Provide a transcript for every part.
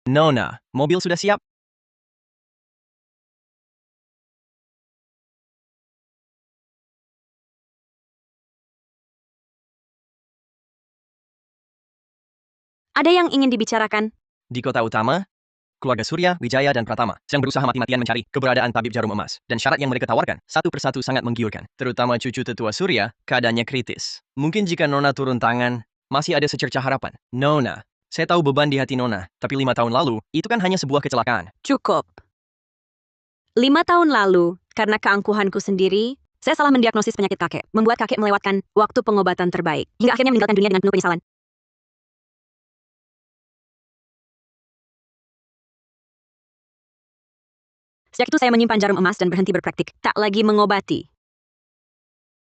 Nona, mobil sudah siap? Ada yang ingin dibicarakan? Di kota utama, keluarga Surya, Wijaya, dan Pratama sedang berusaha mati-matian mencari keberadaan tabib jarum emas. Dan syarat yang mereka tawarkan, satu persatu sangat menggiurkan. Terutama cucu tetua Surya, keadaannya kritis. Mungkin jika Nona turun tangan, masih ada secercah harapan. Nona, saya tahu beban di hati Nona, tapi 5 tahun lalu, itu kan hanya sebuah kecelakaan. Cukup. 5 tahun lalu, karena keangkuhanku sendiri, saya salah mendiagnosis penyakit kakek, membuat kakek melewatkan waktu pengobatan terbaik, hingga akhirnya meninggalkan dunia dengan penuh penyesalan. Sejak itu saya menyimpan jarum emas dan berhenti berpraktik, tak lagi mengobati.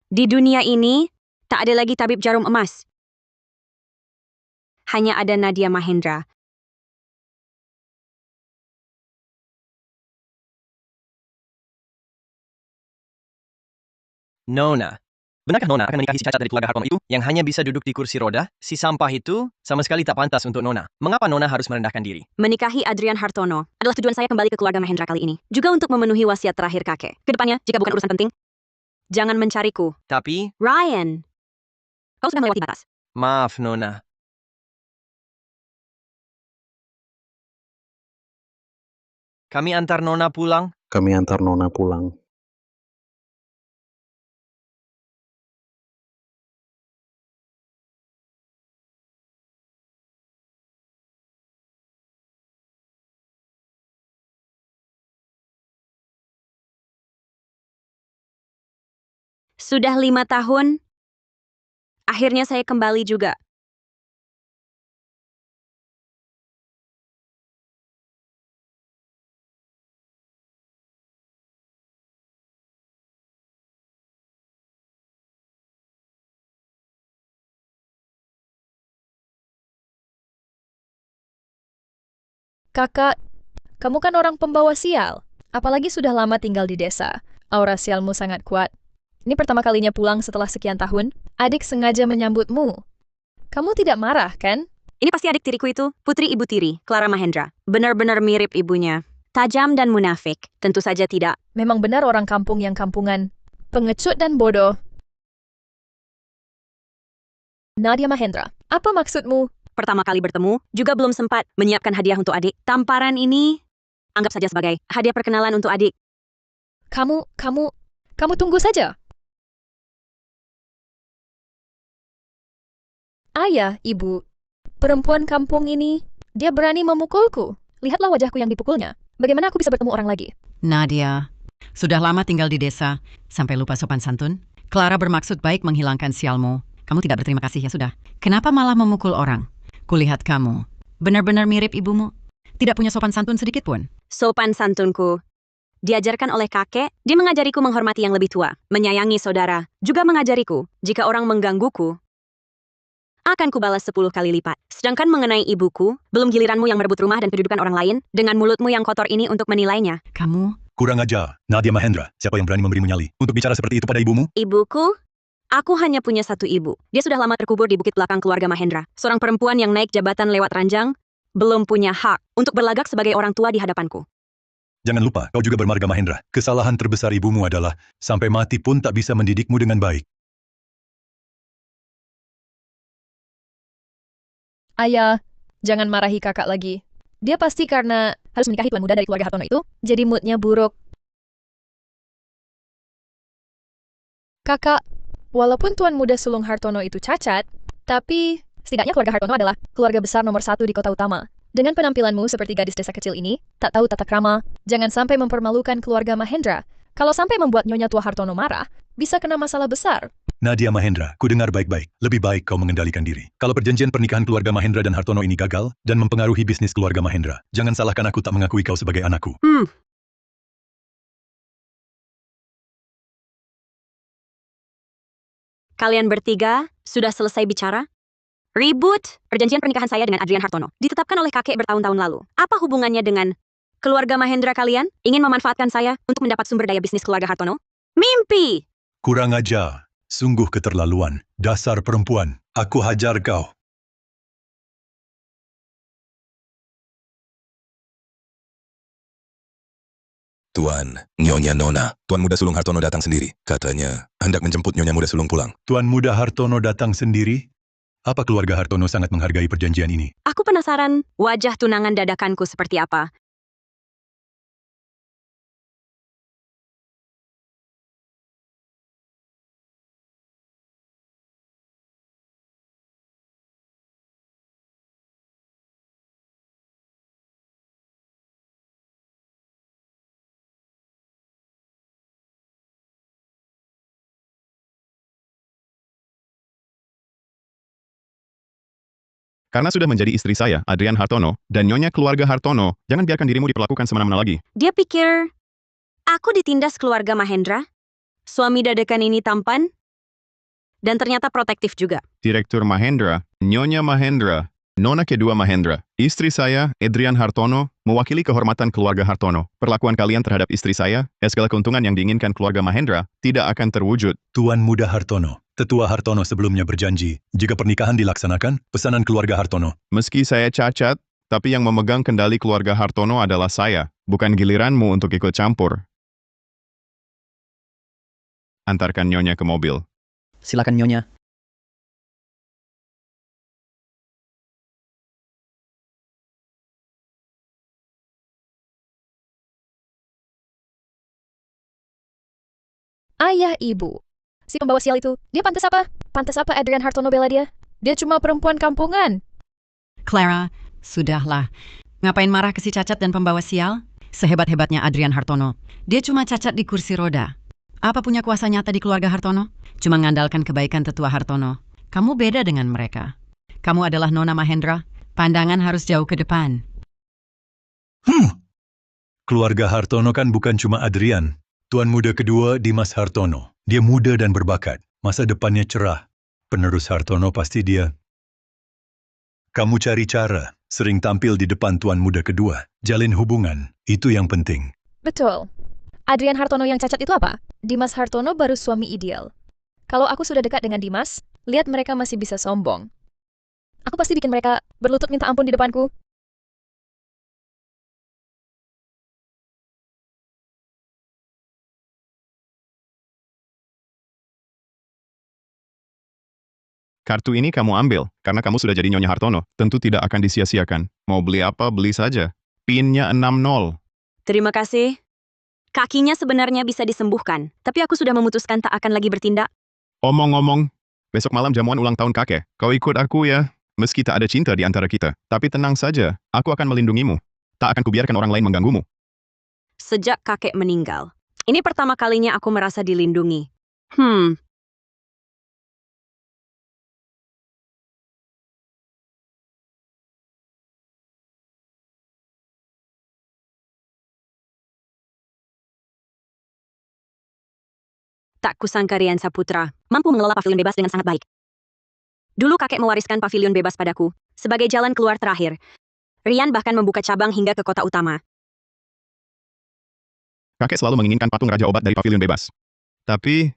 Di dunia ini, tak ada lagi tabib jarum emas. Hanya ada Nadia Mahendra. Nona, benarkah Nona akan menikahi si cacat dari keluarga Hartono itu, yang hanya bisa duduk di kursi roda? Si sampah itu sama sekali tak pantas untuk Nona. Mengapa Nona harus merendahkan diri? Menikahi Adrian Hartono adalah tujuan saya kembali ke keluarga Mahendra kali ini. Juga untuk memenuhi wasiat terakhir kakek. Kedepannya, jika bukan urusan penting, jangan mencariku. Tapi, Ryan, kau sudah melewati batas. maaf Nona. Kami antar Nona pulang. Kami antar Nona pulang. Sudah 5 tahun, akhirnya saya kembali juga. Kakak, kamu kan orang pembawa sial. Apalagi sudah lama tinggal di desa. Aura sialmu sangat kuat. Ini pertama kalinya pulang setelah sekian tahun. Adik sengaja menyambutmu. Kamu tidak marah, kan? Ini pasti adik tiriku itu, putri ibu tiri, Clara Mahendra. Benar-benar mirip ibunya. Tajam dan munafik. Tentu saja tidak. Memang benar orang kampung yang kampungan. Pengecut dan bodoh. Nadia Mahendra, apa maksudmu? Pertama kali bertemu, juga belum sempat menyiapkan hadiah untuk adik. Tamparan ini, anggap saja sebagai hadiah perkenalan untuk adik. Kamu tunggu saja. Ayah, ibu, perempuan kampung ini, dia berani memukulku. Lihatlah wajahku yang dipukulnya. Bagaimana aku bisa bertemu orang lagi? Nadia, sudah lama tinggal di desa, sampai lupa sopan santun? Clara bermaksud baik menghilangkan sialmu. Kamu tidak berterima kasih, ya sudah. Kenapa malah memukul orang? Kulihat kamu, benar-benar mirip ibumu. Tidak punya sopan santun sedikit pun. Sopan santunku diajarkan oleh kakek, dia mengajariku menghormati yang lebih tua, menyayangi saudara, juga mengajariku, jika orang menggangguku, akan kubalas 10 kali lipat. Sedangkan mengenai ibuku, belum giliranmu yang merebut rumah dan kedudukan orang lain, dengan mulutmu yang kotor ini untuk menilainya. Kamu, Kurang ajar, Nadia Mahendra. Siapa yang berani memberimu nyali untuk bicara seperti itu pada ibumu? Ibuku? Aku hanya punya satu ibu. Dia sudah lama terkubur di bukit belakang keluarga Mahendra. Seorang perempuan yang naik jabatan lewat ranjang, belum punya hak untuk berlagak sebagai orang tua di hadapanku. Jangan lupa, kau juga bermarga Mahendra. Kesalahan terbesar ibumu adalah, sampai mati pun tak bisa mendidikmu dengan baik. Ayah, jangan marahi kakak lagi. Dia pasti karena harus menikahi tuan muda dari keluarga Hartono itu, jadi moodnya buruk. Kakak, walaupun tuan muda sulung Hartono itu cacat, tapi setidaknya keluarga Hartono adalah keluarga besar nomor 1 di kota utama. Dengan penampilanmu seperti gadis desa kecil ini, tak tahu tata krama, jangan sampai mempermalukan keluarga Mahendra. Kalau sampai membuat Nyonya tua Hartono marah, bisa kena masalah besar. Nadia Mahendra, ku dengar baik-baik. Lebih baik kau mengendalikan diri. Kalau perjanjian pernikahan keluarga Mahendra dan Hartono ini gagal, dan mempengaruhi bisnis keluarga Mahendra, jangan salahkan aku tak mengakui kau sebagai anakku. Kalian bertiga sudah selesai bicara? Ribut! Perjanjian pernikahan saya dengan Adrian Hartono ditetapkan oleh kakek bertahun-tahun lalu. Apa hubungannya dengan keluarga Mahendra kalian? Ingin memanfaatkan saya untuk mendapat sumber daya bisnis keluarga Hartono? Mimpi! Kurang ajar. Sungguh keterlaluan. Dasar perempuan. Aku hajar kau. Tuan, Nyonya Nona, Tuan Muda Sulung Hartono datang sendiri. Katanya, hendak menjemput Nyonya Muda Sulung pulang. Tuan Muda Hartono datang sendiri? Apa keluarga Hartono sangat menghargai perjanjian ini? Aku penasaran wajah tunangan dadakanku seperti apa. Karena sudah menjadi istri saya, Adrian Hartono, dan Nyonya keluarga Hartono, jangan biarkan dirimu diperlakukan semena-mena lagi. Dia pikir aku ditindas keluarga Mahendra? Suami dadakan ini tampan? Dan ternyata protektif juga. Direktur Mahendra, Nyonya Mahendra, Nona kedua Mahendra, istri saya, Adrian Hartono, mewakili kehormatan keluarga Hartono. Perlakuan kalian terhadap istri saya, segala keuntungan yang diinginkan keluarga Mahendra, tidak akan terwujud. Tuan Muda Hartono, Tetua Hartono sebelumnya berjanji, jika pernikahan dilaksanakan, pesanan keluarga Hartono. Meski saya cacat, tapi yang memegang kendali keluarga Hartono adalah saya, bukan giliranmu untuk ikut campur. Antarkan Nyonya ke mobil. Silakan Nyonya. Ayah ibu. Si pembawa sial itu, dia pantas apa? Pantas apa Adrian Hartono bela dia? Dia cuma perempuan kampungan. Clara, sudahlah. Ngapain marah ke si cacat dan pembawa sial? Sehebat-hebatnya Adrian Hartono, dia cuma cacat di kursi roda. Apa punya kuasa nyata di keluarga Hartono? Cuma mengandalkan kebaikan tetua Hartono. Kamu beda dengan mereka. Kamu adalah Nona Mahendra. Pandangan harus jauh ke depan. Keluarga Hartono kan bukan cuma Adrian. Tuan Muda kedua, Dimas Hartono. Dia muda dan berbakat. Masa depannya cerah. Penerus Hartono pasti dia. Kamu cari cara. Sering tampil di depan Tuan Muda kedua. Jalin hubungan. Itu yang penting. Betul. Adrian Hartono yang cacat itu apa? Dimas Hartono baru suami ideal. Kalau aku sudah dekat dengan Dimas, lihat mereka masih bisa sombong. Aku pasti bikin mereka berlutut minta ampun di depanku. Kartu ini kamu ambil, karena kamu sudah jadi Nyonya Hartono. Tentu tidak akan disia-siakan. Mau beli apa, beli saja. PIN-nya 60. Terima kasih. Kakinya sebenarnya bisa disembuhkan, tapi aku sudah memutuskan tak akan lagi bertindak. Omong-omong, besok malam jamuan ulang tahun kakek. Kau ikut aku ya. Meski tak ada cinta di antara kita. Tapi tenang saja, aku akan melindungimu. Tak akan kubiarkan orang lain mengganggumu. Sejak kakek meninggal. Ini pertama kalinya aku merasa dilindungi. Tak kusangka Rian Saputra mampu mengelola pavilion bebas dengan sangat baik. Dulu kakek mewariskan pavilion bebas padaku sebagai jalan keluar terakhir. Rian bahkan membuka cabang hingga ke kota utama. Kakek selalu menginginkan patung Raja Obat dari pavilion bebas. Tapi,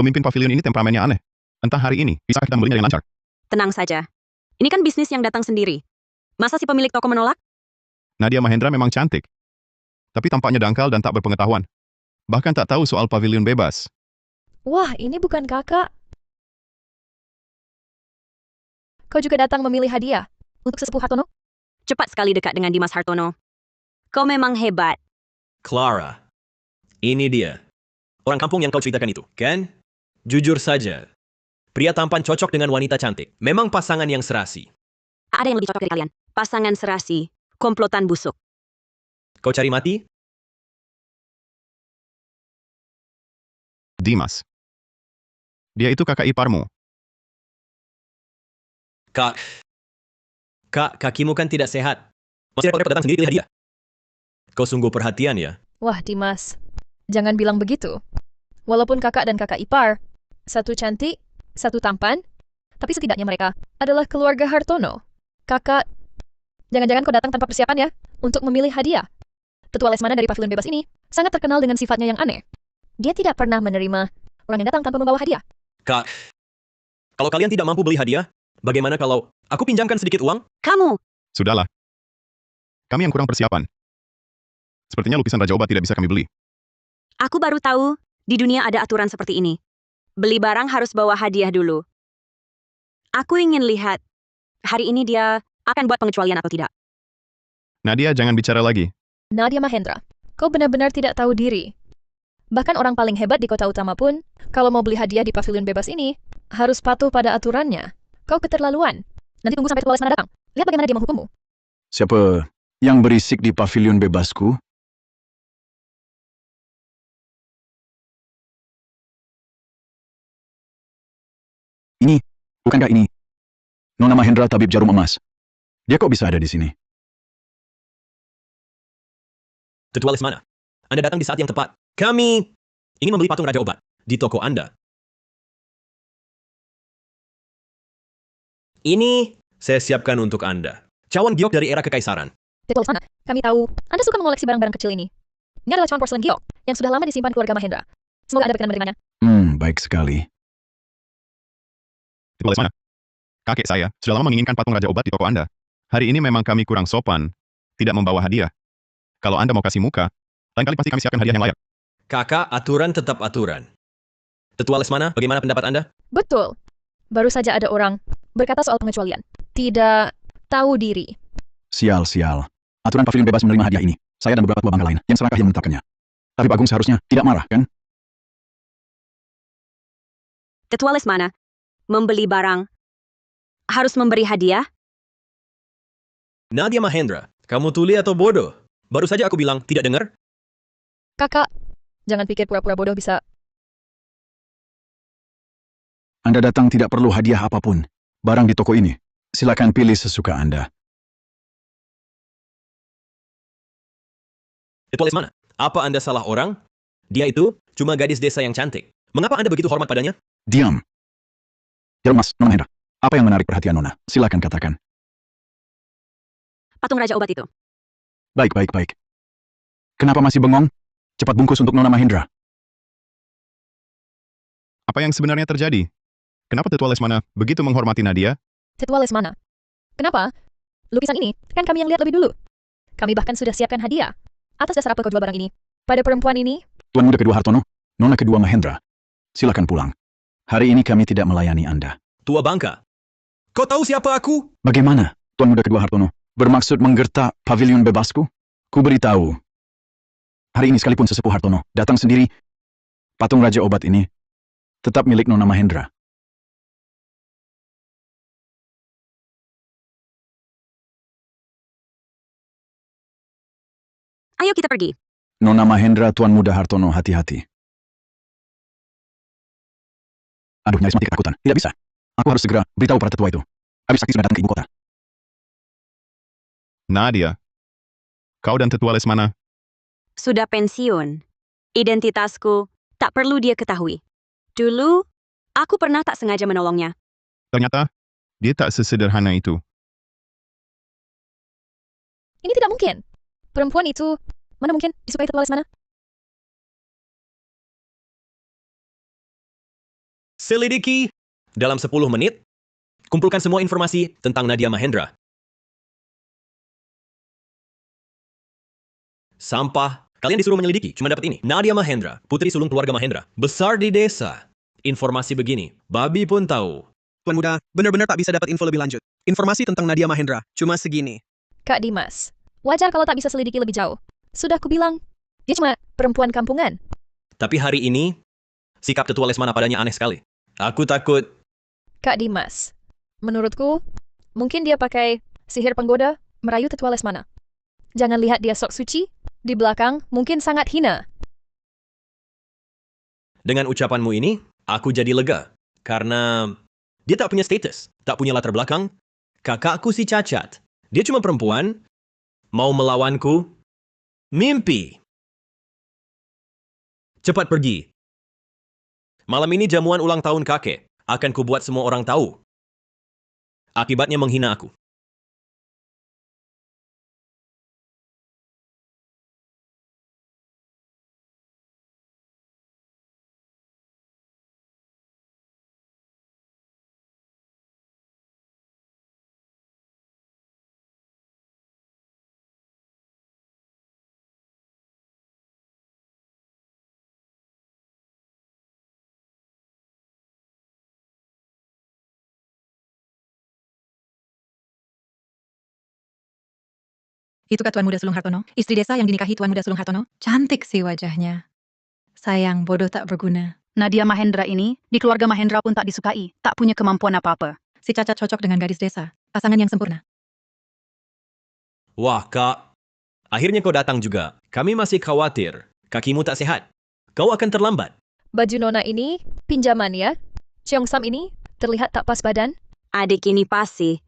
pemimpin pavilion ini temperamennya aneh. Entah hari ini, bisa kita membelinya dengan lancar. Tenang saja. Ini kan bisnis yang datang sendiri. Masa si pemilik toko menolak? Nadia Mahendra memang cantik. Tapi tampaknya dangkal dan tak berpengetahuan. Bahkan tak tahu soal pavilion bebas. Wah, ini bukan kakak. Kau juga datang memilih hadiah untuk sesepuh Hartono? Cepat sekali dekat dengan Dimas Hartono. Kau memang hebat. Clara, ini dia. Orang kampung yang kau ceritakan itu, kan? Jujur saja. Pria tampan cocok dengan wanita cantik. Memang pasangan yang serasi. Ada yang lebih cocok dari kalian. Pasangan serasi, komplotan busuk. Kau cari mati? Dimas. Dia itu kakak iparmu. Kak, kakimu kan tidak sehat. Masih repot-repot datang sendiri pilih hadiah. Kau sungguh perhatian ya. Wah, Dimas. Jangan bilang begitu. Walaupun kakak dan kakak ipar, satu cantik, satu tampan, tapi setidaknya mereka adalah keluarga Hartono. Kakak, jangan-jangan kau datang tanpa persiapan ya, untuk memilih hadiah. Tetua Lesmana dari pavilion bebas ini sangat terkenal dengan sifatnya yang aneh. Dia tidak pernah menerima orang yang datang tanpa membawa hadiah. Kak, kalau kalian tidak mampu beli hadiah, bagaimana kalau aku pinjamkan sedikit uang? Kamu! Sudahlah. Kami yang kurang persiapan. Sepertinya lukisan Raja Obat tidak bisa kami beli. Aku baru tahu di dunia ada aturan seperti ini. Beli barang harus bawa hadiah dulu. Aku ingin lihat hari ini dia akan buat pengecualian atau tidak. Nadia, jangan bicara lagi. Nadia Mahendra, kau benar-benar tidak tahu diri. Bahkan orang paling hebat di kota utama pun, kalau mau beli hadiah di pavilion bebas ini, harus patuh pada aturannya. Kau keterlaluan. Nanti tunggu sampai Ketua Lesmana datang. Lihat bagaimana dia menghukummu. Siapa yang berisik di pavilion bebasku? Ini, bukankah ini Nona Mahendra tabib jarum emas? Dia kok bisa ada di sini? Tetua Lesmana, Anda datang di saat yang tepat. Kami ingin membeli patung Raja Obat di toko Anda. Ini saya siapkan untuk Anda. Cawan giok dari era kekaisaran. Ketua Lesmana, kami tahu Anda suka mengoleksi barang-barang kecil ini. Ini adalah cawan porselen giok yang sudah lama disimpan keluarga Mahendra. Semoga Anda berkenan menerimanya. Baik sekali. Tetua Lesmana, kakek saya sudah lama menginginkan patung Raja Obat di toko Anda. Hari ini memang kami kurang sopan, tidak membawa hadiah. Kalau Anda mau kasih muka, lain kali pasti kami siapkan hadiah yang layak. Kakak, aturan tetap aturan. Tetua Lesmana, bagaimana pendapat Anda? Betul. Baru saja ada orang berkata soal pengecualian. Tidak tahu diri. Sial. Aturan pavilion bebas menerima hadiah ini. Saya dan beberapa tua bangga lain yang serakah yang menetapkannya. Tapi Pak Agung seharusnya tidak marah, kan? Tetua Lesmana, membeli barang harus memberi hadiah? Nadia Mahendra, kamu tuli atau bodoh? Baru saja aku bilang, tidak dengar? Kakak, jangan pikir pura-pura bodoh bisa. Anda datang tidak perlu hadiah apapun. Barang di toko ini. Silakan pilih sesuka Anda. Tetua Lesmana, apa Anda salah orang? Dia itu cuma gadis desa yang cantik. Mengapa Anda begitu hormat padanya? Diam. Jarum Mas, Nona Mahendra. Apa yang menarik perhatian Nona? Silakan katakan. Patung Raja Obat itu. Baik. Kenapa masih bengong? Cepat bungkus untuk Nona Mahendra. Apa yang sebenarnya terjadi? Kenapa Tetua Lesmana begitu menghormati Nadia? Tetua Lesmana. Kenapa? Lukisan ini kan kami yang lihat lebih dulu. Kami bahkan sudah siapkan hadiah. Atas dasar apa kau jual barang ini? Pada perempuan ini? Tuan Muda Kedua Hartono, Nona Kedua Mahendra. Silakan pulang. Hari ini kami tidak melayani Anda. Tua bangka. Kau tahu siapa aku? Bagaimana, Tuan Muda Kedua Hartono, bermaksud menggertak pavilion bebasku? Ku beritahu. Hari ini sekalipun sesepuh Hartono datang sendiri, patung Raja Obat ini tetap milik Nona Mahendra. Ayo kita pergi. Nona Mahendra, Tuan Muda Hartono, hati-hati. Aduh, nyaris mati ketakutan. Tidak bisa. Aku harus segera beritahu para tetua itu. Habis sakti sudah datang ke ibu kota. Nadia, kau dan Tetua Lesmana, Sudah pensiun. Identitasku tak perlu dia ketahui. Dulu, aku pernah tak sengaja menolongnya. ternyata dia tak sesederhana itu. Ini tidak mungkin. Perempuan itu, mana mungkin disukai Tetua Lesmana? Selidiki dalam 10 menit. Kumpulkan semua informasi tentang Nadia Mahendra. Sampah. Kalian disuruh menyelidiki. Cuma dapat ini. Nadia Mahendra, putri sulung keluarga Mahendra. Besar di desa. Informasi begini. Babi pun tahu. Tuan Muda, benar-benar tak bisa dapat info lebih lanjut. Informasi tentang Nadia Mahendra cuma segini. Kak Dimas, wajar kalau tak bisa selidiki lebih jauh. Sudah kubilang, dia cuma perempuan kampungan. Tapi hari ini, sikap Tetua Lesmana padanya aneh sekali. Aku takut. Kak Dimas, menurutku, mungkin dia pakai sihir penggoda merayu Tetua Lesmana. Jangan lihat dia sok suci, di belakang mungkin sangat hina. Dengan ucapanmu ini, aku jadi lega. Karena dia tak punya status, tak punya latar belakang. Kakakku si cacat. Dia cuma perempuan, mau melawanku. Mimpi. Cepat pergi. Malam ini jamuan ulang tahun kakek. Akan kubuat semua orang tahu. Akibatnya menghina aku. Itu kan Tuan Muda Sulung Hartono, istri desa yang dinikahi Tuan Muda Sulung Hartono. Cantik sih wajahnya. Sayang, bodoh tak berguna. Nadia Mahendra ini, di keluarga Mahendra pun tak disukai, tak punya kemampuan apa-apa. Si Cacat cocok dengan gadis desa. Pasangan yang sempurna. Wah, Kak. Akhirnya kau datang juga. Kami masih khawatir. Kakimu tak sehat. Kau akan terlambat. Baju Nona ini, pinjaman ya. Cheong Sam ini, terlihat tak pas badan. Adik ini pasti.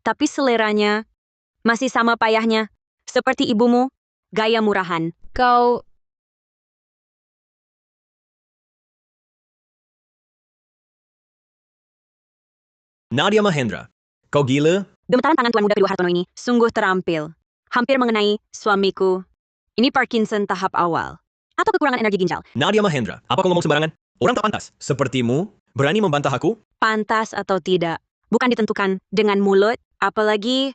Tapi seleranya masih sama payahnya. Seperti ibumu, gaya murahan. Kau... Nadia Mahendra, kau gila? Gemetaran tangan Tuan Muda kedua Hartono ini sungguh terampil. Hampir mengenai suamiku. Ini Parkinson tahap awal. Atau kekurangan energi ginjal. Nadia Mahendra, apa kau ngomong sembarangan? Orang tak pantas. Sepertimu, berani membantah aku? Pantas atau tidak, bukan ditentukan dengan mulut, apalagi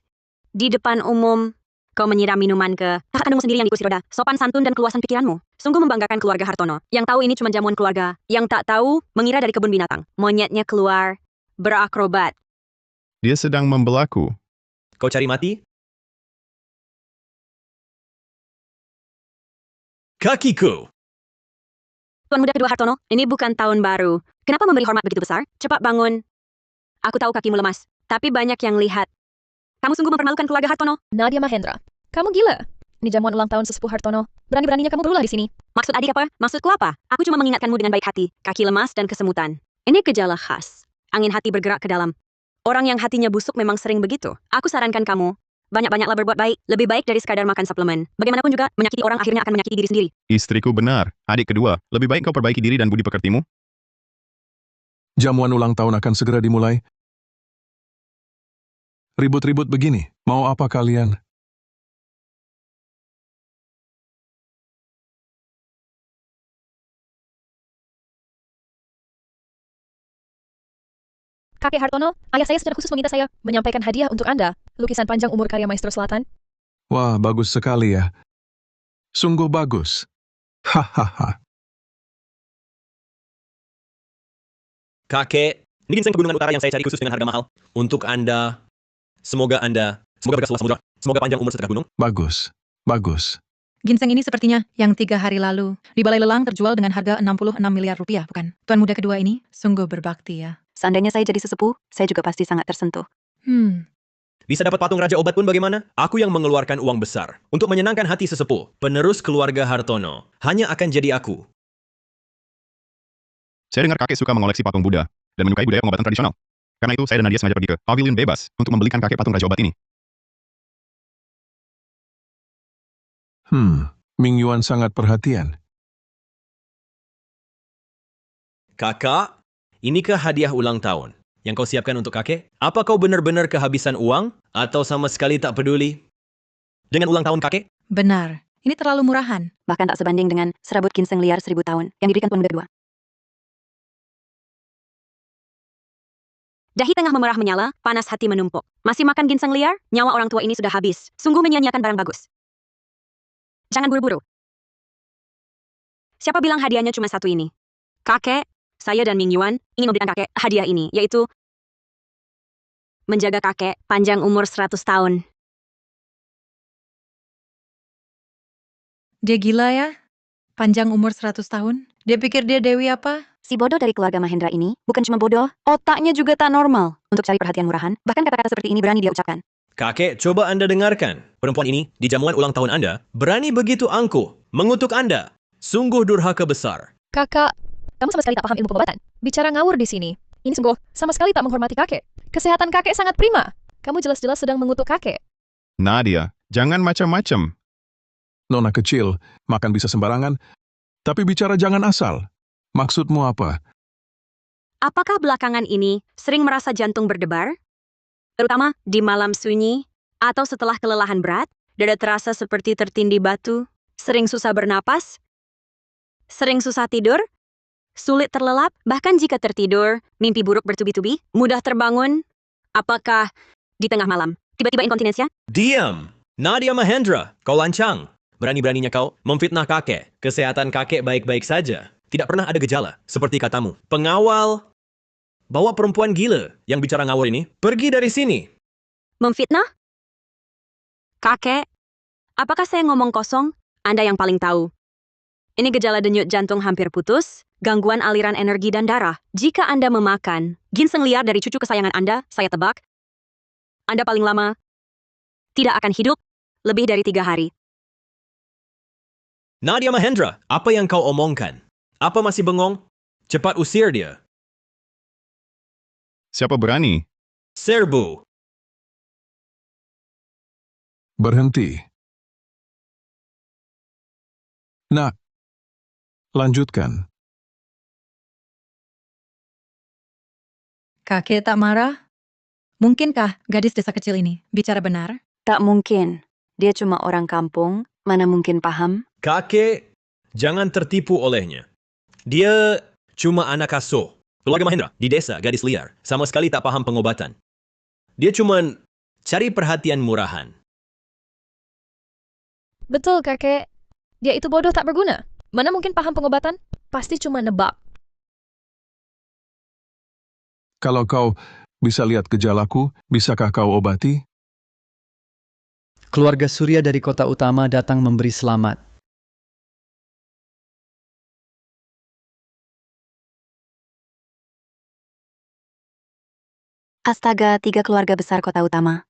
di depan umum. Kau menyiram minuman ke kakak kandungmu sendiri yang di kursi roda. Sopan santun dan keluasan pikiranmu. Sungguh membanggakan keluarga Hartono. Yang tahu ini cuma jamuan keluarga. Yang tak tahu, mengira dari kebun binatang. Monyetnya keluar, berakrobat. Dia sedang membelaku. Kau cari mati? Kakiku! Tuan Muda kedua Hartono, ini bukan tahun baru. Kenapa memberi hormat begitu besar? Cepat bangun. Aku tahu kakimu lemas, tapi banyak yang lihat. Kamu sungguh mempermalukan keluarga Hartono. Nadia Mahendra, kamu gila. Ini jamuan ulang tahun sesepuh Hartono. Berani-beraninya kamu berulah di sini. Maksud adik apa? Maksudku apa? Aku cuma mengingatkanmu dengan baik hati. Kaki lemas dan kesemutan. Ini gejala khas. Angin hati bergerak ke dalam. Orang yang hatinya busuk memang sering begitu. Aku sarankan kamu, banyak-banyaklah berbuat baik. Lebih baik dari sekadar makan suplemen. Bagaimanapun juga, menyakiti orang akhirnya akan menyakiti diri sendiri. Istriku benar. Adik kedua, lebih baik kau perbaiki diri dan budi pekertimu. Jamuan ulang tahun akan segera dimulai. Ribut-ribut begini, mau apa kalian? Kakek Hartono, ayah saya secara khusus meminta saya menyampaikan hadiah untuk Anda. Lukisan panjang umur karya Maestro Selatan. Wah, bagus sekali ya. Sungguh bagus. Hahaha. Kakek, ini ginseng pegunungan utara yang saya cari khusus dengan harga mahal. Untuk Anda, semoga bergas luas samudra. Semoga panjang umur setengah gunung. Bagus, bagus. Ginseng ini sepertinya yang 3 hari lalu. Di Balai Lelang terjual dengan harga 66 miliar rupiah, bukan? Tuan Muda kedua ini sungguh berbakti ya. Seandainya saya jadi sesepuh, saya juga pasti sangat tersentuh. Bisa dapat patung Raja Obat pun bagaimana? Aku yang mengeluarkan uang besar untuk menyenangkan hati sesepuh. Penerus keluarga Hartono hanya akan jadi aku. Saya dengar kakek suka mengoleksi patung Buddha dan menyukai budaya pengobatan tradisional. Karena itu, saya dan Nadia sengaja pergi ke pavilion bebas untuk membelikan kakek patung Raja Obat ini. Ming Yuan sangat perhatian. Kakak, inikah hadiah ulang tahun yang kau siapkan untuk kakek? Apa kau benar-benar kehabisan uang atau sama sekali tak peduli dengan ulang tahun kakek? Benar, ini terlalu murahan. Bahkan tak sebanding dengan serabut ginseng liar 1000 tahun yang diberikan Tuan Muda kedua. Dahi tengah memerah menyala, panas hati menumpuk. Masih makan ginseng liar? Nyawa orang tua ini sudah habis. Sungguh menyia-nyiakan barang bagus. Jangan buru-buru. Siapa bilang hadiahnya cuma satu ini? Kakek, saya dan Ming Yuan ingin memberikan kakek hadiah ini, yaitu menjaga kakek panjang umur 100 tahun. Dia gila ya? Panjang umur 100 tahun? Dia pikir dia Dewi apa? Si bodoh dari keluarga Mahendra ini bukan cuma bodoh, otaknya juga tak normal. Untuk cari perhatian murahan, bahkan kata-kata seperti ini berani dia ucapkan. Kakek, coba Anda dengarkan. Perempuan ini, di jamuan ulang tahun Anda, berani begitu angkuh, mengutuk Anda. Sungguh durhaka besar. Kakak, kamu sama sekali tak paham ilmu pengobatan. Bicara ngawur di sini. Ini sungguh sama sekali tak menghormati kakek. Kesehatan kakek sangat prima. Kamu jelas-jelas sedang mengutuk kakek. Nadia, jangan macam-macam. Nona kecil, makan bisa sembarangan, tapi bicara jangan asal. Maksudmu apa? Apakah belakangan ini sering merasa jantung berdebar? Terutama di malam sunyi, atau setelah kelelahan berat, dada terasa seperti tertindih batu, sering susah bernapas, sering susah tidur, sulit terlelap, bahkan jika tertidur, mimpi buruk bertubi-tubi, mudah terbangun. Apakah di tengah malam, tiba-tiba inkontinensia? Diam! Nadia Mahendra, kau lancang. Berani-beraninya kau memfitnah kakek. Kesehatan kakek baik-baik saja. Tidak pernah ada gejala, seperti katamu. Pengawal, bawa perempuan gila yang bicara ngawur ini, pergi dari sini. Memfitnah? Kakek, apakah saya ngomong kosong? Anda yang paling tahu. Ini gejala denyut jantung hampir putus, gangguan aliran energi dan darah. Jika Anda memakan ginseng liar dari cucu kesayangan Anda, saya tebak, Anda paling lama tidak akan hidup lebih dari 3 hari. Nadia Mahendra, apa yang kau omongkan? Apa masih bengong? Cepat usir dia. Siapa berani? Serbu. Berhenti. Nak, lanjutkan. Kakek tak marah? Mungkinkah gadis desa kecil ini bicara benar? Tak mungkin. Dia cuma orang kampung, mana mungkin paham? Kakek, jangan tertipu olehnya. Dia cuma anak asuh. Keluarga Mahendra, di desa gadis liar. Sama sekali tak paham pengobatan. Dia cuma cari perhatian murahan. Betul, kakek. Dia itu bodoh tak berguna. Mana mungkin paham pengobatan? Pasti cuma nebak. Kalau kau bisa lihat gejalaku, bisakah kau obati? Keluarga Surya dari kota utama datang memberi selamat. Astaga, 3 keluarga besar kota utama.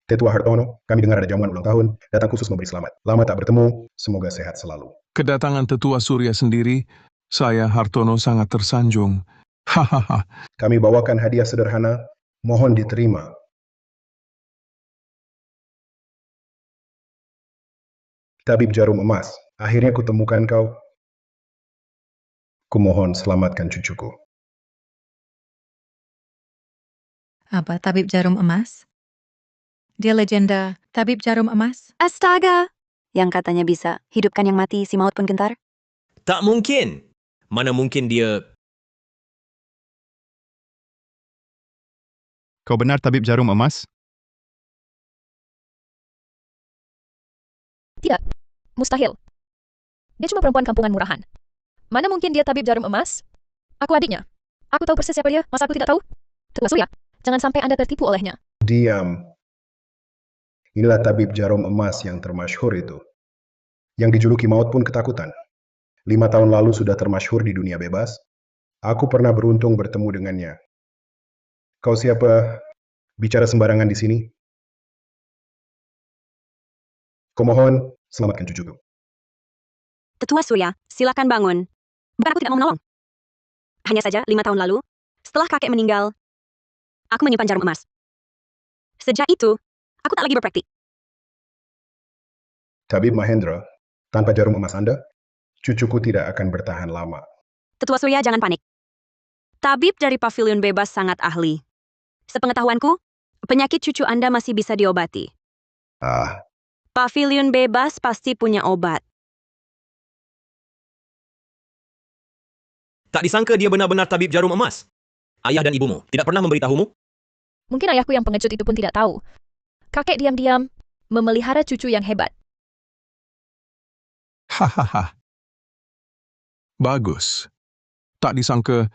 Tetua Hartono, kami dengar ada jamuan ulang tahun, datang khusus memberi selamat. Lama tak bertemu, semoga sehat selalu. Kedatangan Tetua Surya sendiri, saya Hartono sangat tersanjung. Hahaha. Kami bawakan hadiah sederhana, mohon diterima. Tabib jarum emas, akhirnya kutemukan kau. Kumohon selamatkan cucuku. Apa tabib jarum emas? Dia legenda tabib jarum emas? Astaga! Yang katanya bisa hidupkan yang mati si maut pun gentar. Tak mungkin. Mana mungkin dia... Kau benar tabib jarum emas? Tidak. Mustahil. Dia cuma perempuan kampungan murahan. Mana mungkin dia tabib jarum emas? Aku adiknya. Aku tahu persis siapa dia, masa aku tidak tahu? Tetua Surya, jangan sampai Anda tertipu olehnya. Diam. Inilah tabib jarum emas yang termasyhur itu. Yang dijuluki maut pun ketakutan. 5 tahun lalu sudah termasyhur di dunia bebas. Aku pernah beruntung bertemu dengannya. Kau siapa bicara sembarangan di sini? Kumohon, selamatkan cucuku. Tetua Surya, silakan bangun. Bukan aku tidak mau menolong. Hanya saja 5 tahun lalu, setelah kakek meninggal, aku menyimpan jarum emas. Sejak itu, aku tak lagi berpraktik. Tabib Mahendra, tanpa jarum emas Anda, cucuku tidak akan bertahan lama. Tetua Surya, jangan panik. Tabib dari Pavilion Bebas sangat ahli. Sepengetahuanku, penyakit cucu Anda masih bisa diobati. Pavilion Bebas pasti punya obat. Tak disangka dia benar-benar tabib jarum emas. Ayah dan ibumu tidak pernah memberitahumu? Mungkin ayahku yang pengecut itu pun tidak tahu. Kakek diam-diam memelihara cucu yang hebat. Hahaha. Bagus. Tak disangka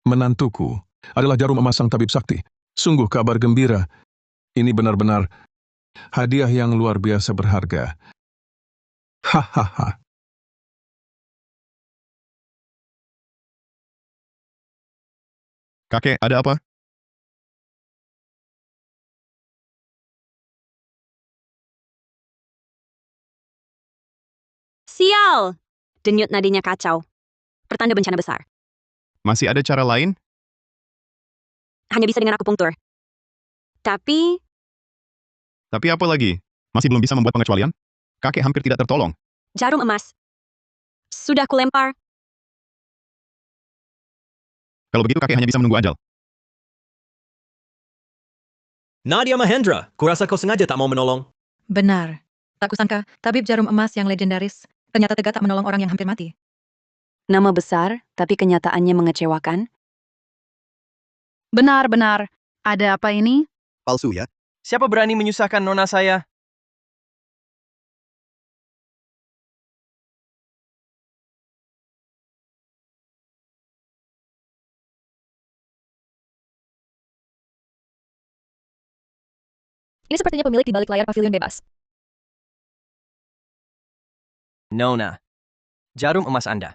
menantuku adalah jarum emas sang tabib sakti. Sungguh kabar gembira. Ini benar-benar hadiah yang luar biasa berharga. Hahaha. Kakek, ada apa? Sial! Denyut nadinya kacau. Pertanda bencana besar. Masih ada cara lain? Hanya bisa dengan akupunktur. Tapi, Tapi apa lagi? Masih belum bisa membuat pengecualian? Kakek hampir tidak tertolong. jarum emas. Sudah kulempar. Kalau begitu kakek hanya bisa menunggu ajal. Nadia Mahendra, kurasa kau sengaja tak mau menolong. Benar. Tak kusangka, tabib jarum emas yang legendaris ternyata tegak tak menolong orang yang hampir mati. Nama besar, tapi kenyataannya mengecewakan. Benar-benar. Ada apa ini? Palsu ya? Siapa berani menyusahkan nona saya? Ini sepertinya pemilik di balik layar pavilion bebas. Nona, jarum emas Anda.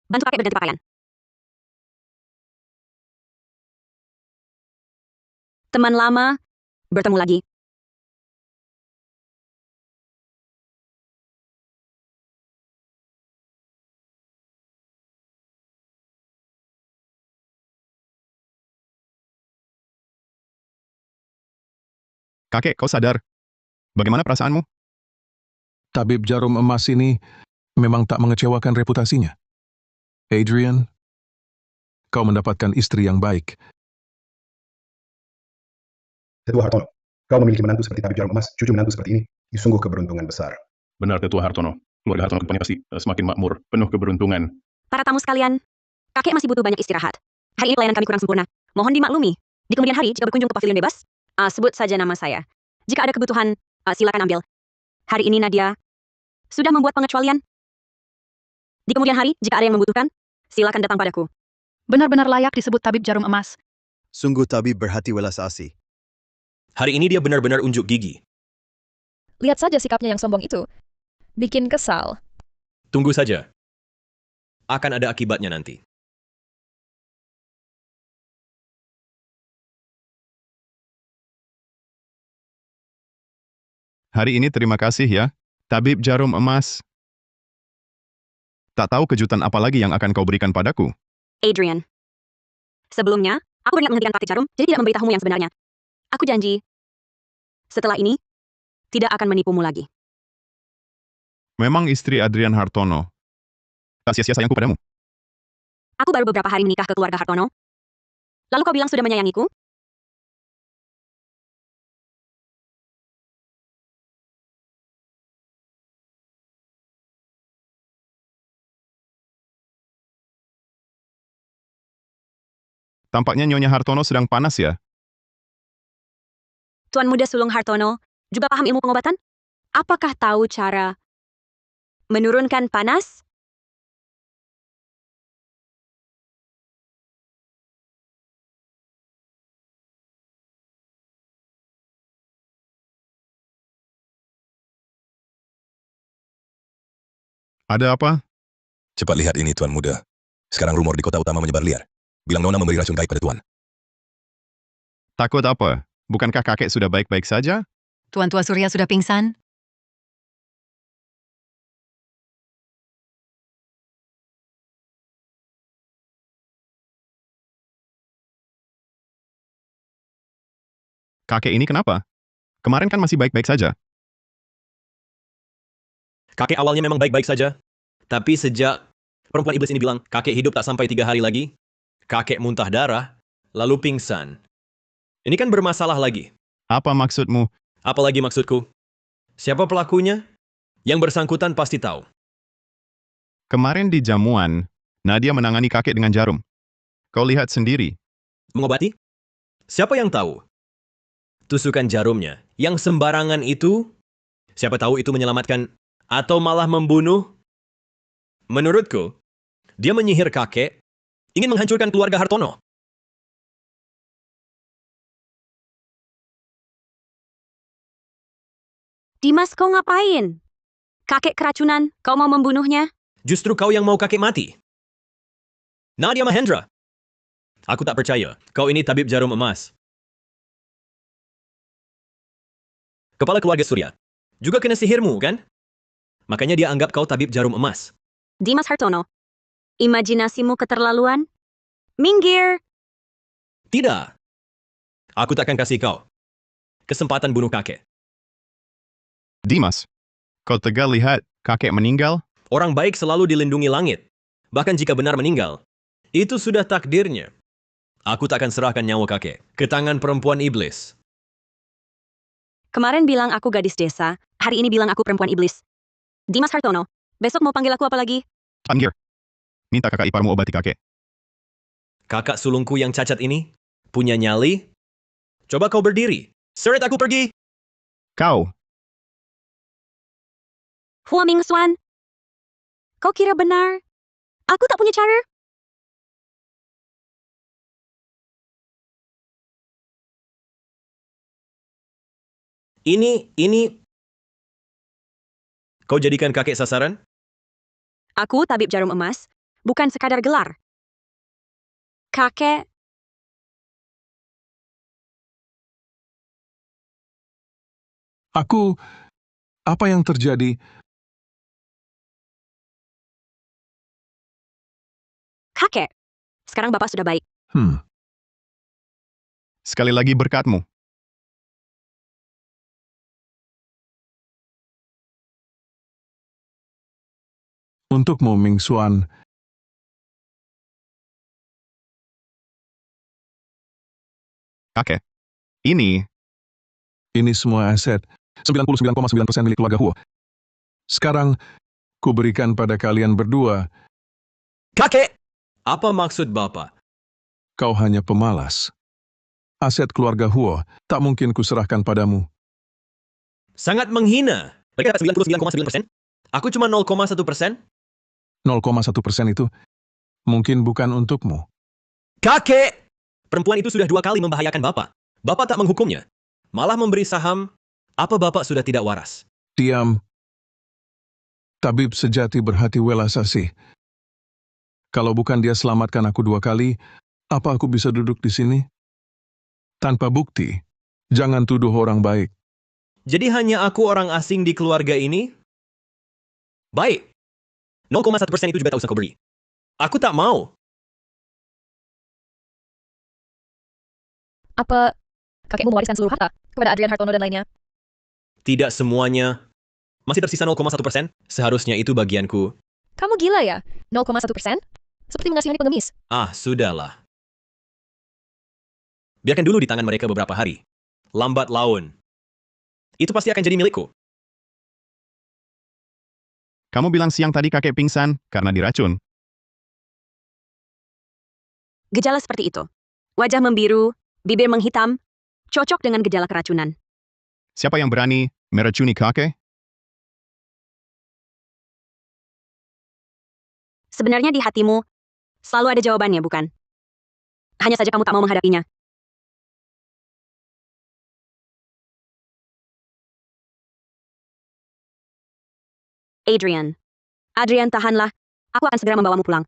Bantu kakek berganti pakaian. Teman lama, bertemu lagi. Kakek, kau sadar? Bagaimana perasaanmu? Tabib jarum emas ini memang tak mengecewakan reputasinya. Adrian, kau mendapatkan istri yang baik. Tetua Hartono, kau memiliki menantu seperti tabib jarum emas, cucu menantu seperti ini. Ini sungguh keberuntungan besar. Benar, Tetua Hartono. Keluarga Hartono kedepannya pasti semakin makmur, penuh keberuntungan. Para tamu sekalian, kakek masih butuh banyak istirahat. Hari ini pelayanan kami kurang sempurna. Mohon dimaklumi. Di kemudian hari, jika berkunjung ke pavilion bebas, sebut saja nama saya. Jika ada kebutuhan, silakan ambil. Hari ini Nadia sudah membuat pengecualian. Di kemudian hari, jika ada yang membutuhkan, silakan datang padaku. Benar-benar layak disebut tabib jarum emas. Sungguh tabib berhati welas asih. Hari ini dia benar-benar unjuk gigi. Lihat saja sikapnya yang sombong itu. Bikin kesal. Tunggu saja. Akan ada akibatnya nanti. Hari ini terima kasih ya, tabib jarum emas. Tak tahu kejutan apa lagi yang akan kau berikan padaku. Adrian. Sebelumnya, aku berniat menghentikan praktik jarum, jadi tidak memberitahumu yang sebenarnya. Aku janji, setelah ini, tidak akan menipumu lagi. Memang istri Adrian Hartono. Tak sia-sia sayangku padamu. Aku baru beberapa hari menikah ke keluarga Hartono. Lalu kau bilang sudah menyayangiku? Tampaknya Nyonya Hartono sedang panas ya. Tuan Muda Sulung Hartono juga paham ilmu pengobatan? Apakah tahu cara menurunkan panas? Ada apa? Cepat lihat ini, Tuan Muda. Sekarang rumor di kota utama menyebar liar. Bilang Nona memberi racun gaib pada Tuan. Takut apa? Bukankah kakek sudah baik-baik saja? Tuan Tua Surya sudah pingsan? Kakek ini kenapa? Kemarin kan masih baik-baik saja. Kakek awalnya memang baik-baik saja. Tapi sejak perempuan iblis ini bilang, kakek hidup tak sampai 3 hari lagi, kakek muntah darah, lalu pingsan. Ini kan bermasalah lagi. Apa maksudmu? Apalagi maksudku? Siapa pelakunya? Yang bersangkutan pasti tahu. Kemarin di jamuan, Nadia menangani kakek dengan jarum. Kau lihat sendiri. Mengobati? Siapa yang tahu? Tusukan jarumnya yang sembarangan itu, siapa tahu itu menyelamatkan atau malah membunuh? Menurutku, dia menyihir kakek, ingin menghancurkan keluarga Hartono. Dimas, kau ngapain? Kakek keracunan, kau mau membunuhnya? Justru kau yang mau kakek mati. Nadia Mahendra. Aku tak percaya, kau ini tabib jarum emas. Kepala keluarga Surya. Juga kena sihirmu, kan? Makanya dia anggap kau tabib jarum emas. Dimas Hartono, imajinasimu keterlaluan? Minggir! Tidak. Aku takkan kasih kau kesempatan bunuh kakek. Dimas, kau tegal lihat kakek meninggal? Orang baik selalu dilindungi langit. Bahkan jika benar meninggal, itu sudah takdirnya. Aku takkan serahkan nyawa kakek ke tangan perempuan iblis. Kemarin bilang aku gadis desa, hari ini bilang aku perempuan iblis. Dimas Hartono, besok mau panggil aku apa lagi? Panggil. Minta kakak iparmu obati kakek. Kakak sulungku yang cacat ini punya nyali? Coba kau berdiri. Seret aku pergi. Kau. Hua Ming Xuan. Kau kira benar? Aku tak punya cara? Ini... Kau jadikan kakek sasaran? Aku tabib jarum emas, bukan sekadar gelar. Kakek, Apa yang terjadi? kakek. Sekarang Bapak sudah baik. Sekali lagi berkatmu. Untukmu, Ming Xuan. Kakek. Ini Semua aset 99,9% milik keluarga Huo. Sekarang, kuberikan pada kalian berdua. Kakek! Apa maksud Bapak? Kau hanya pemalas. Aset keluarga Huo tak mungkin kuserahkan padamu. Sangat menghina. Mereka 99,9%? Aku cuma 0,1%? 0,1% itu mungkin bukan untukmu. Kakek! Perempuan itu sudah 2 kali membahayakan Bapak. Bapak tak menghukumnya. Malah memberi saham. Apa Bapak sudah tidak waras? Diam. Tabib sejati berhati welas asih. Kalau bukan dia selamatkan aku 2 kali, apa aku bisa duduk di sini? Tanpa bukti, jangan tuduh orang baik. Jadi hanya aku orang asing di keluarga ini? Baik. 0,1% itu juga tak usah kau beri. Aku tak mau. Apa kakekmu mewariskan seluruh harta kepada Adrian Hartono dan lainnya? Tidak semuanya. Masih tersisa 0,1%. Seharusnya itu bagianku. Kamu gila ya? 0,1%? Seperti mengasihani pengemis. Sudahlah. Biarkan dulu di tangan mereka beberapa hari. Lambat laun. Itu pasti akan jadi milikku. kamu bilang siang tadi kakek pingsan karena diracun. Gejala seperti itu. Wajah membiru, bibir menghitam, cocok dengan gejala keracunan. Siapa yang berani meracuni kakek? Sebenarnya di hatimu, selalu ada jawabannya, bukan? Hanya saja kamu tak mau menghadapinya. Adrian, tahanlah. Aku akan segera membawamu pulang.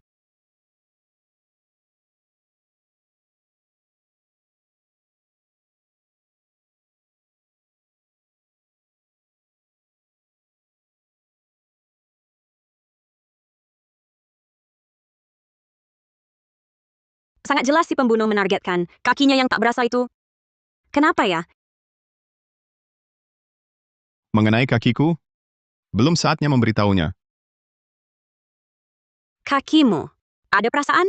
Sangat jelas si pembunuh menargetkan kakinya yang tak berasa itu. Kenapa ya? Mengenai kakiku? Belum saatnya memberitahunya. Kakimu. Ada perasaan?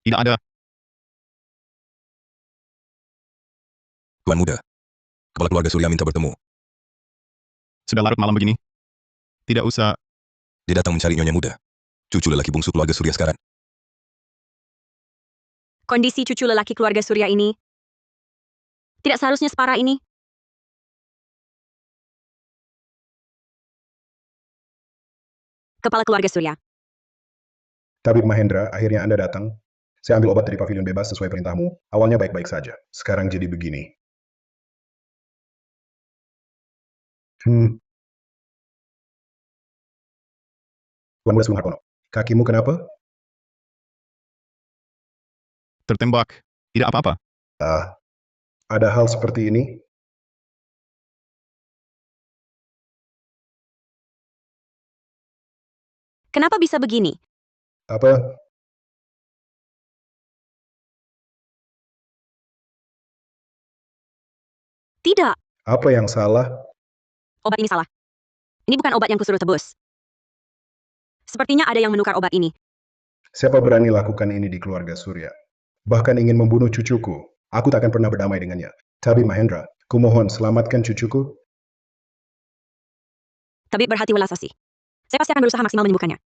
Tidak ada. Tuan Muda, kepala keluarga Surya minta bertemu. Sudah larut malam begini. Tidak usah. Dia datang mencari Nyonya Muda, cucu lelaki bungsu keluarga Surya sekarang. Kondisi cucu lelaki keluarga Surya ini tidak seharusnya separah ini. Kepala keluarga Surya. Tabib Mahendra, akhirnya Anda datang. Saya ambil obat dari pavilion bebas sesuai perintahmu. Awalnya baik-baik saja. Sekarang jadi begini. Tuan Muda Sulung Hartono, kakimu kenapa? Tertembak. Tidak apa-apa. Ada hal seperti ini? Kenapa bisa begini? Apa? Tidak. Apa yang salah? Obat ini salah. Ini bukan obat yang kusuruh tebus. Sepertinya ada yang menukar obat ini. Siapa berani lakukan ini di keluarga Surya? Bahkan ingin membunuh cucuku. Aku tak akan pernah berdamai dengannya. Tabib Mahendra, kumohon selamatkan cucuku. Tabib berhati welas asih. Saya pasti akan berusaha maksimal menyembuhkannya.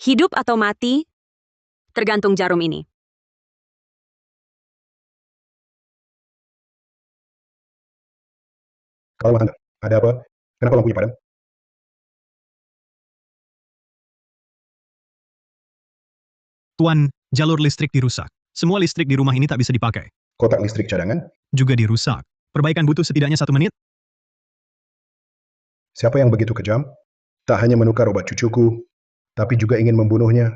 Hidup atau mati, tergantung jarum ini. Kalau Anda, ada apa? Kenapa lampunya padam? Tuan, jalur listrik dirusak. Semua listrik di rumah ini tak bisa dipakai. Kotak listrik cadangan? Juga dirusak. Perbaikan butuh setidaknya 1 menit. Siapa yang begitu kejam? Tak hanya menukar obat cucuku, tapi juga ingin membunuhnya.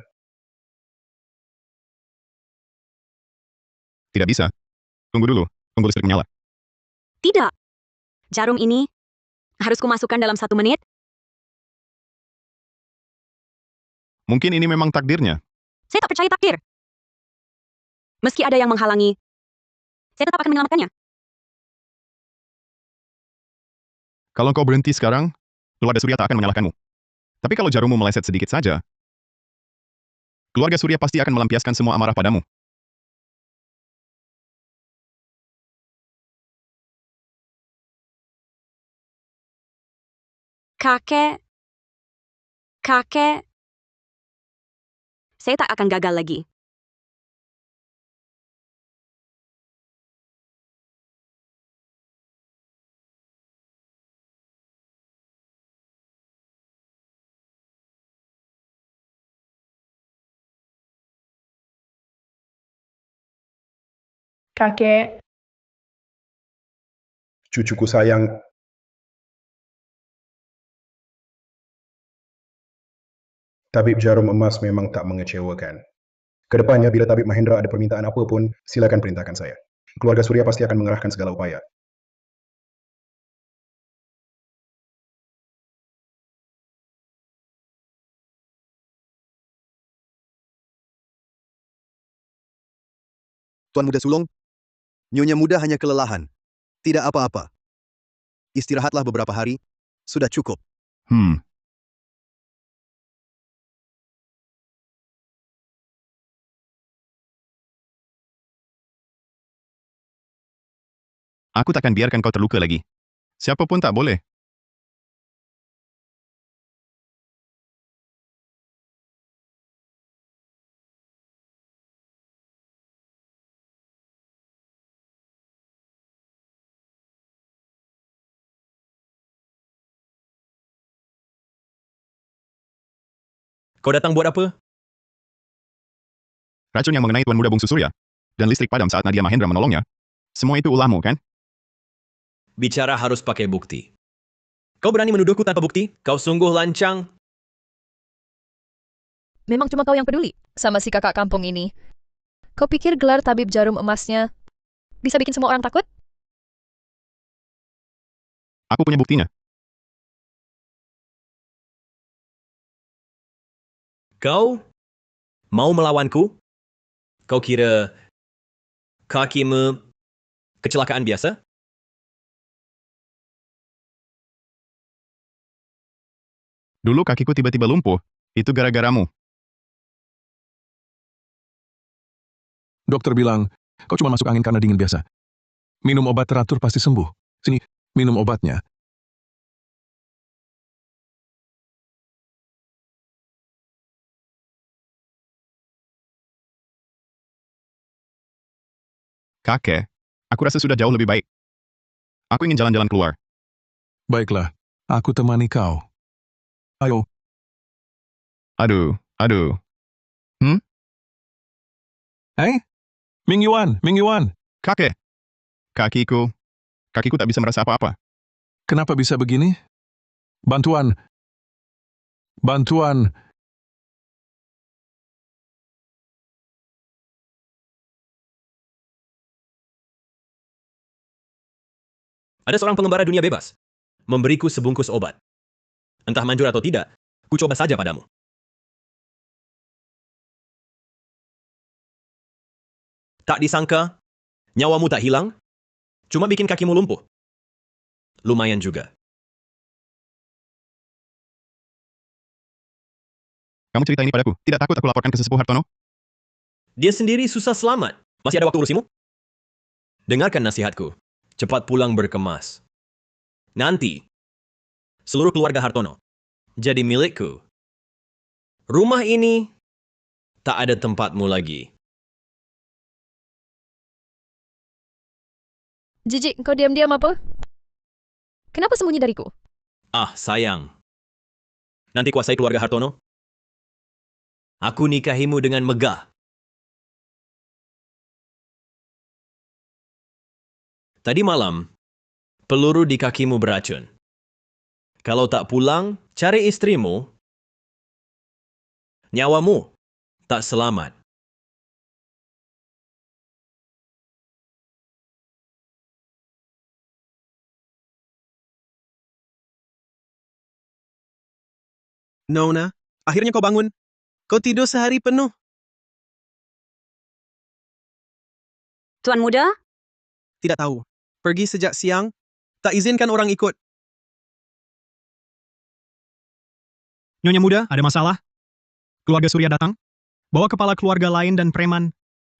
Tidak bisa. Tunggu dulu, tunggu listrik menyala. Tidak. Jarum ini harus kumasukkan dalam 1 menit. Mungkin ini memang takdirnya. Saya tak percaya takdir. Meski ada yang menghalangi, saya tetap akan menyelamatkannya. Kalau kau berhenti sekarang, keluarga Surya tak akan menyalahkanmu. Tapi kalau jarummu meleset sedikit saja, keluarga Surya pasti akan melampiaskan semua amarah padamu. Kakek, saya tak akan gagal lagi. Kakek. Cucuku sayang, tabib jarum emas memang tak mengecewakan. Kedepannya, bila tabib Mahendra ada permintaan apapun, silakan perintahkan saya. Keluarga Surya pasti akan mengerahkan segala upaya. Tuan Muda Sulong, Nyonya Muda hanya kelelahan. Tidak apa-apa. Istirahatlah beberapa hari, sudah cukup. Aku takkan biarkan kau terluka lagi. Siapapun tak boleh. Kau datang buat apa? Racun yang mengenai Tuan Muda Bungsu Surya, dan listrik padam saat Nadia Mahendra menolongnya, semua itu ulahmu, kan? Bicara harus pakai bukti. Kau berani menuduhku tanpa bukti? Kau sungguh lancang. Memang cuma kau yang peduli sama si kakak kampung ini. Kau pikir gelar tabib jarum emasnya bisa bikin semua orang takut? Aku punya buktinya. Kau mau melawanku? Kau kira kakimu kecelakaan biasa? Dulu kakiku tiba-tiba lumpuh. Itu gara-garamu. Dokter bilang, kau cuma masuk angin karena dingin biasa. Minum obat teratur pasti sembuh. Sini, minum obatnya. Kakek, aku rasa sudah jauh lebih baik. Aku ingin jalan-jalan keluar. Baiklah, aku temani kau. Ayo. Aduh. Ming Yuan. Kakek. Kakiku tak bisa merasa apa-apa. Kenapa bisa begini? Bantuan. Ada seorang pengembara dunia bebas memberiku sebungkus obat. Entah manjur atau tidak, ku coba saja padamu. Tak disangka, nyawamu tak hilang, cuma bikin kakimu lumpuh. Lumayan juga. Kamu cerita ini padaku. Tidak takut aku laporkan ke sesepuh Hartono? Dia sendiri susah selamat. Masih ada waktu urusimu? Dengarkan nasihatku. Cepat pulang berkemas. Nanti, seluruh keluarga Hartono jadi milikku. Rumah ini tak ada tempatmu lagi. Jijik, kau diam-diam apa? Kenapa sembunyi dariku? Ah, sayang. Nanti kuasai keluarga Hartono. Aku nikahimu dengan megah. Tadi malam, peluru di kakimu beracun. Kalau tak pulang, cari istrimu, nyawamu tak selamat. Nona, akhirnya kau bangun. Kau tidur sehari penuh. Tuan Muda? Tidak tahu. Pergi sejak siang, tak izinkan orang ikut. Nyonya Muda, ada masalah? Keluarga Surya datang? Bawa kepala keluarga lain dan preman.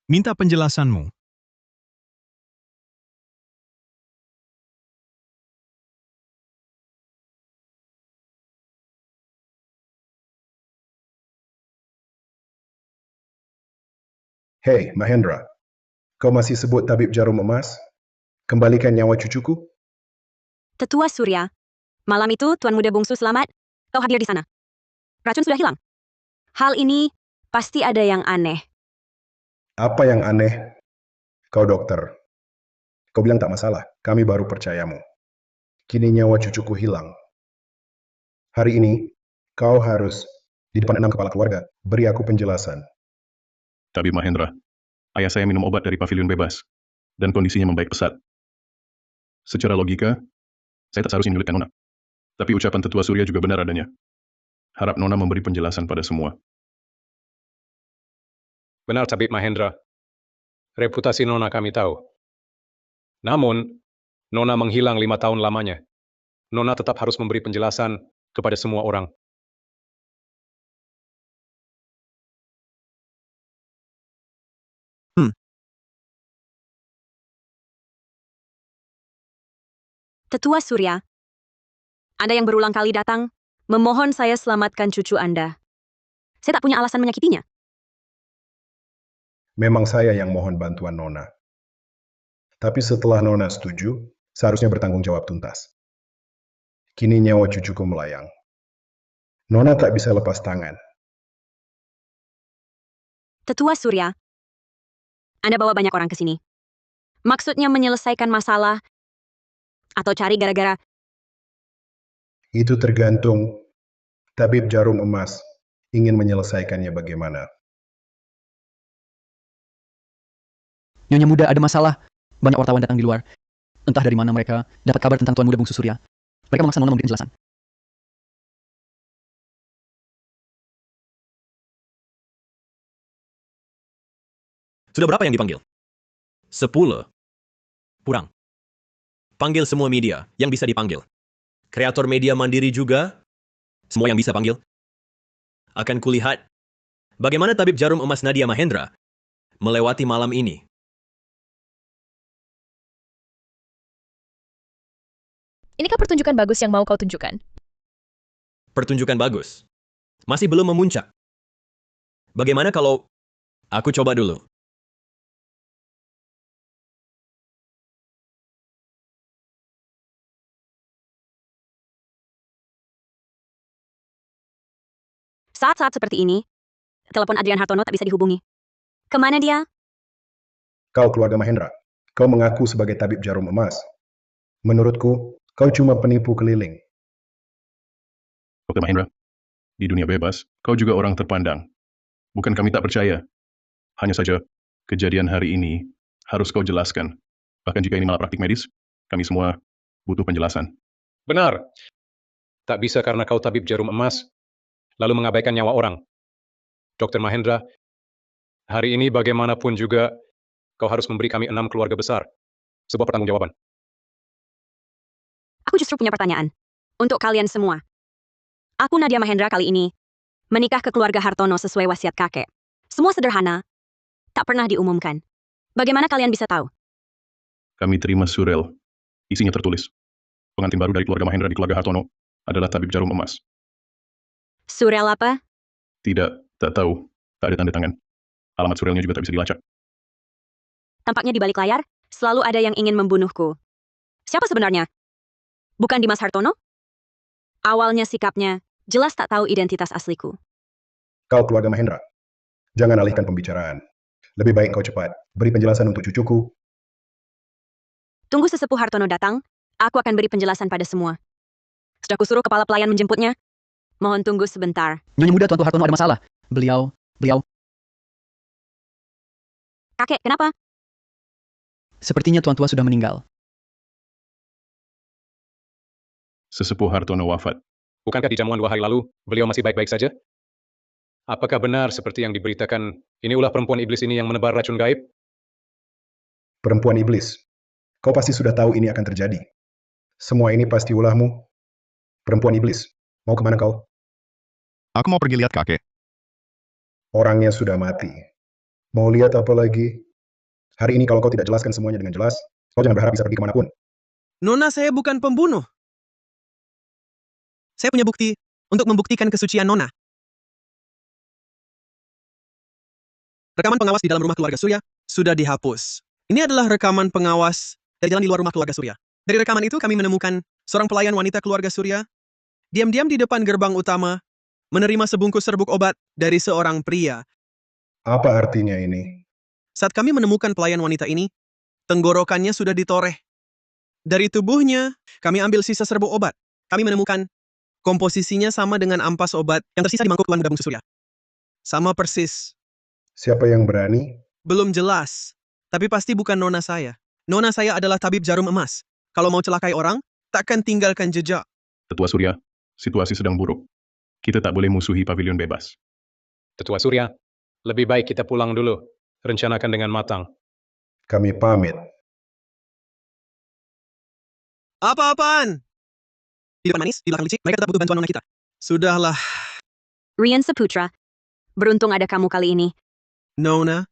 Minta penjelasanmu. Hei, Mahendra. Kau masih sebut tabib jarum emas? Kembalikan nyawa cucuku? Tetua Surya. Malam itu Tuan Muda Bungsu selamat. Kau hadir di sana. Racun sudah hilang. Hal ini pasti ada yang aneh. Apa yang aneh? Kau dokter. Kau bilang tak masalah. Kami baru percayamu. Kini nyawa cucuku hilang. Hari ini, kau harus di depan 6 kepala keluarga beri aku penjelasan. Tabib Mahendra, ayah saya minum obat dari pavilion bebas, dan kondisinya membaik pesat. Secara logika, saya tak seharusnya menyulitkan Nona. Tapi ucapan Tetua Surya juga benar adanya. Harap Nona memberi penjelasan pada semua. Benar, Tabib Mahendra. Reputasi Nona kami tahu. Namun, Nona menghilang 5 tahun lamanya. Nona tetap harus memberi penjelasan kepada semua orang. Tetua Surya. Anda yang berulang kali datang, memohon saya selamatkan cucu Anda. Saya tak punya alasan menyakitinya. Memang saya yang mohon bantuan Nona. Tapi setelah Nona setuju, seharusnya bertanggung jawab tuntas. Kini nyawa cucuku melayang. Nona tak bisa lepas tangan. Tetua Surya. Anda bawa banyak orang ke sini. Maksudnya menyelesaikan masalah atau cari gara-gara. Itu tergantung tabib jarum emas ingin menyelesaikannya bagaimana. Nyonya Muda, ada masalah. Banyak wartawan datang di luar. Entah dari mana mereka dapat kabar tentang Tuan Muda Bungsu Surya. Mereka memaksa Nona memberi penjelasan. Sudah berapa yang dipanggil? 10. Kurang. Panggil semua media yang bisa dipanggil. Kreator media mandiri juga, semua yang bisa panggil. Akan kulihat bagaimana tabib jarum emas Nadia Mahendra melewati malam ini. Inikah pertunjukan bagus yang mau kau tunjukkan? Pertunjukan bagus. Masih belum memuncak. Bagaimana kalau aku coba dulu? Saat-saat seperti ini, telepon Adrian Hartono tak bisa dihubungi. Kemana dia? Kau keluarga Mahendra. Kau mengaku sebagai tabib jarum emas. Menurutku, kau cuma penipu keliling. Dr. Mahendra, di dunia bebas, kau juga orang terpandang. Bukan kami tak percaya. Hanya saja, kejadian hari ini harus kau jelaskan. Bahkan jika ini malah praktik medis, kami semua butuh penjelasan. Benar. Tak bisa karena kau tabib jarum emas, lalu mengabaikan nyawa orang. Dr. Mahendra, hari ini bagaimanapun juga, kau harus memberi kami 6 keluarga besar. Sebuah pertanggungjawaban. Aku justru punya pertanyaan. Untuk kalian semua. Aku Nadia Mahendra kali ini menikah ke keluarga Hartono sesuai wasiat kakek. Semua sederhana. Tak pernah diumumkan. Bagaimana kalian bisa tahu? Kami terima surel. Isinya tertulis. Pengantin baru dari keluarga Mahendra di keluarga Hartono adalah tabib jarum emas. Surel apa? Tidak, tak tahu. Tak ada tanda tangan. Alamat surelnya juga tak bisa dilacak. Tampaknya di balik layar, selalu ada yang ingin membunuhku. Siapa sebenarnya? Bukan Dimas Hartono? Awalnya sikapnya, jelas tak tahu identitas asliku. Kau keluarga Mahendra. Jangan alihkan pembicaraan. Lebih baik kau cepat. Beri penjelasan untuk cucuku. Tunggu sesepuh Hartono datang, aku akan beri penjelasan pada semua. Sudah kusuruh kepala pelayan menjemputnya. Mohon tunggu sebentar. Nyonya muda Tuanku Hartono ada masalah. Beliau... Kakek, kenapa? Sepertinya Tuan Tua sudah meninggal. Sesepuh Hartono wafat. Bukankah di jamuan 2 hari lalu, beliau masih baik-baik saja? Apakah benar seperti yang diberitakan, ini ulah perempuan iblis ini yang menebar racun gaib? Perempuan iblis. Kau pasti sudah tahu ini akan terjadi. Semua ini pasti ulahmu. Perempuan iblis. Mau kemana kau? Aku mau pergi lihat kakek. Orangnya sudah mati. Mau lihat apa lagi? Hari ini kalau kau tidak jelaskan semuanya dengan jelas, kau jangan berharap bisa pergi kemanapun. Nona, saya bukan pembunuh. Saya punya bukti untuk membuktikan kesucian Nona. Rekaman pengawas di dalam rumah keluarga Surya sudah dihapus. Ini adalah rekaman pengawas dari jalan di luar rumah keluarga Surya. Dari rekaman itu kami menemukan seorang pelayan wanita keluarga Surya diam-diam di depan gerbang utama menerima sebungkus serbuk obat dari seorang pria. Apa artinya ini? Saat kami menemukan pelayan wanita ini, tenggorokannya sudah ditoreh. Dari tubuhnya, kami ambil sisa serbuk obat. Kami menemukan komposisinya sama dengan ampas obat yang tersisa di mangkuk Tuan Muda Bungsu Surya. Sama persis. Siapa yang berani? Belum jelas. Tapi pasti bukan nona saya. Nona saya adalah tabib jarum emas. Kalau mau celakai orang, takkan tinggalkan jejak. Tetua Surya, situasi sedang buruk. Kita tak boleh musuhi pavilion bebas. Tetua Surya, lebih baik kita pulang dulu. Rencanakan dengan matang. Kami pamit. Apa-apaan? Di depan manis, di belakang licik, mereka tetap butuh bantuan nona kita. Sudahlah. Rian Saputra, beruntung ada kamu kali ini. Nona,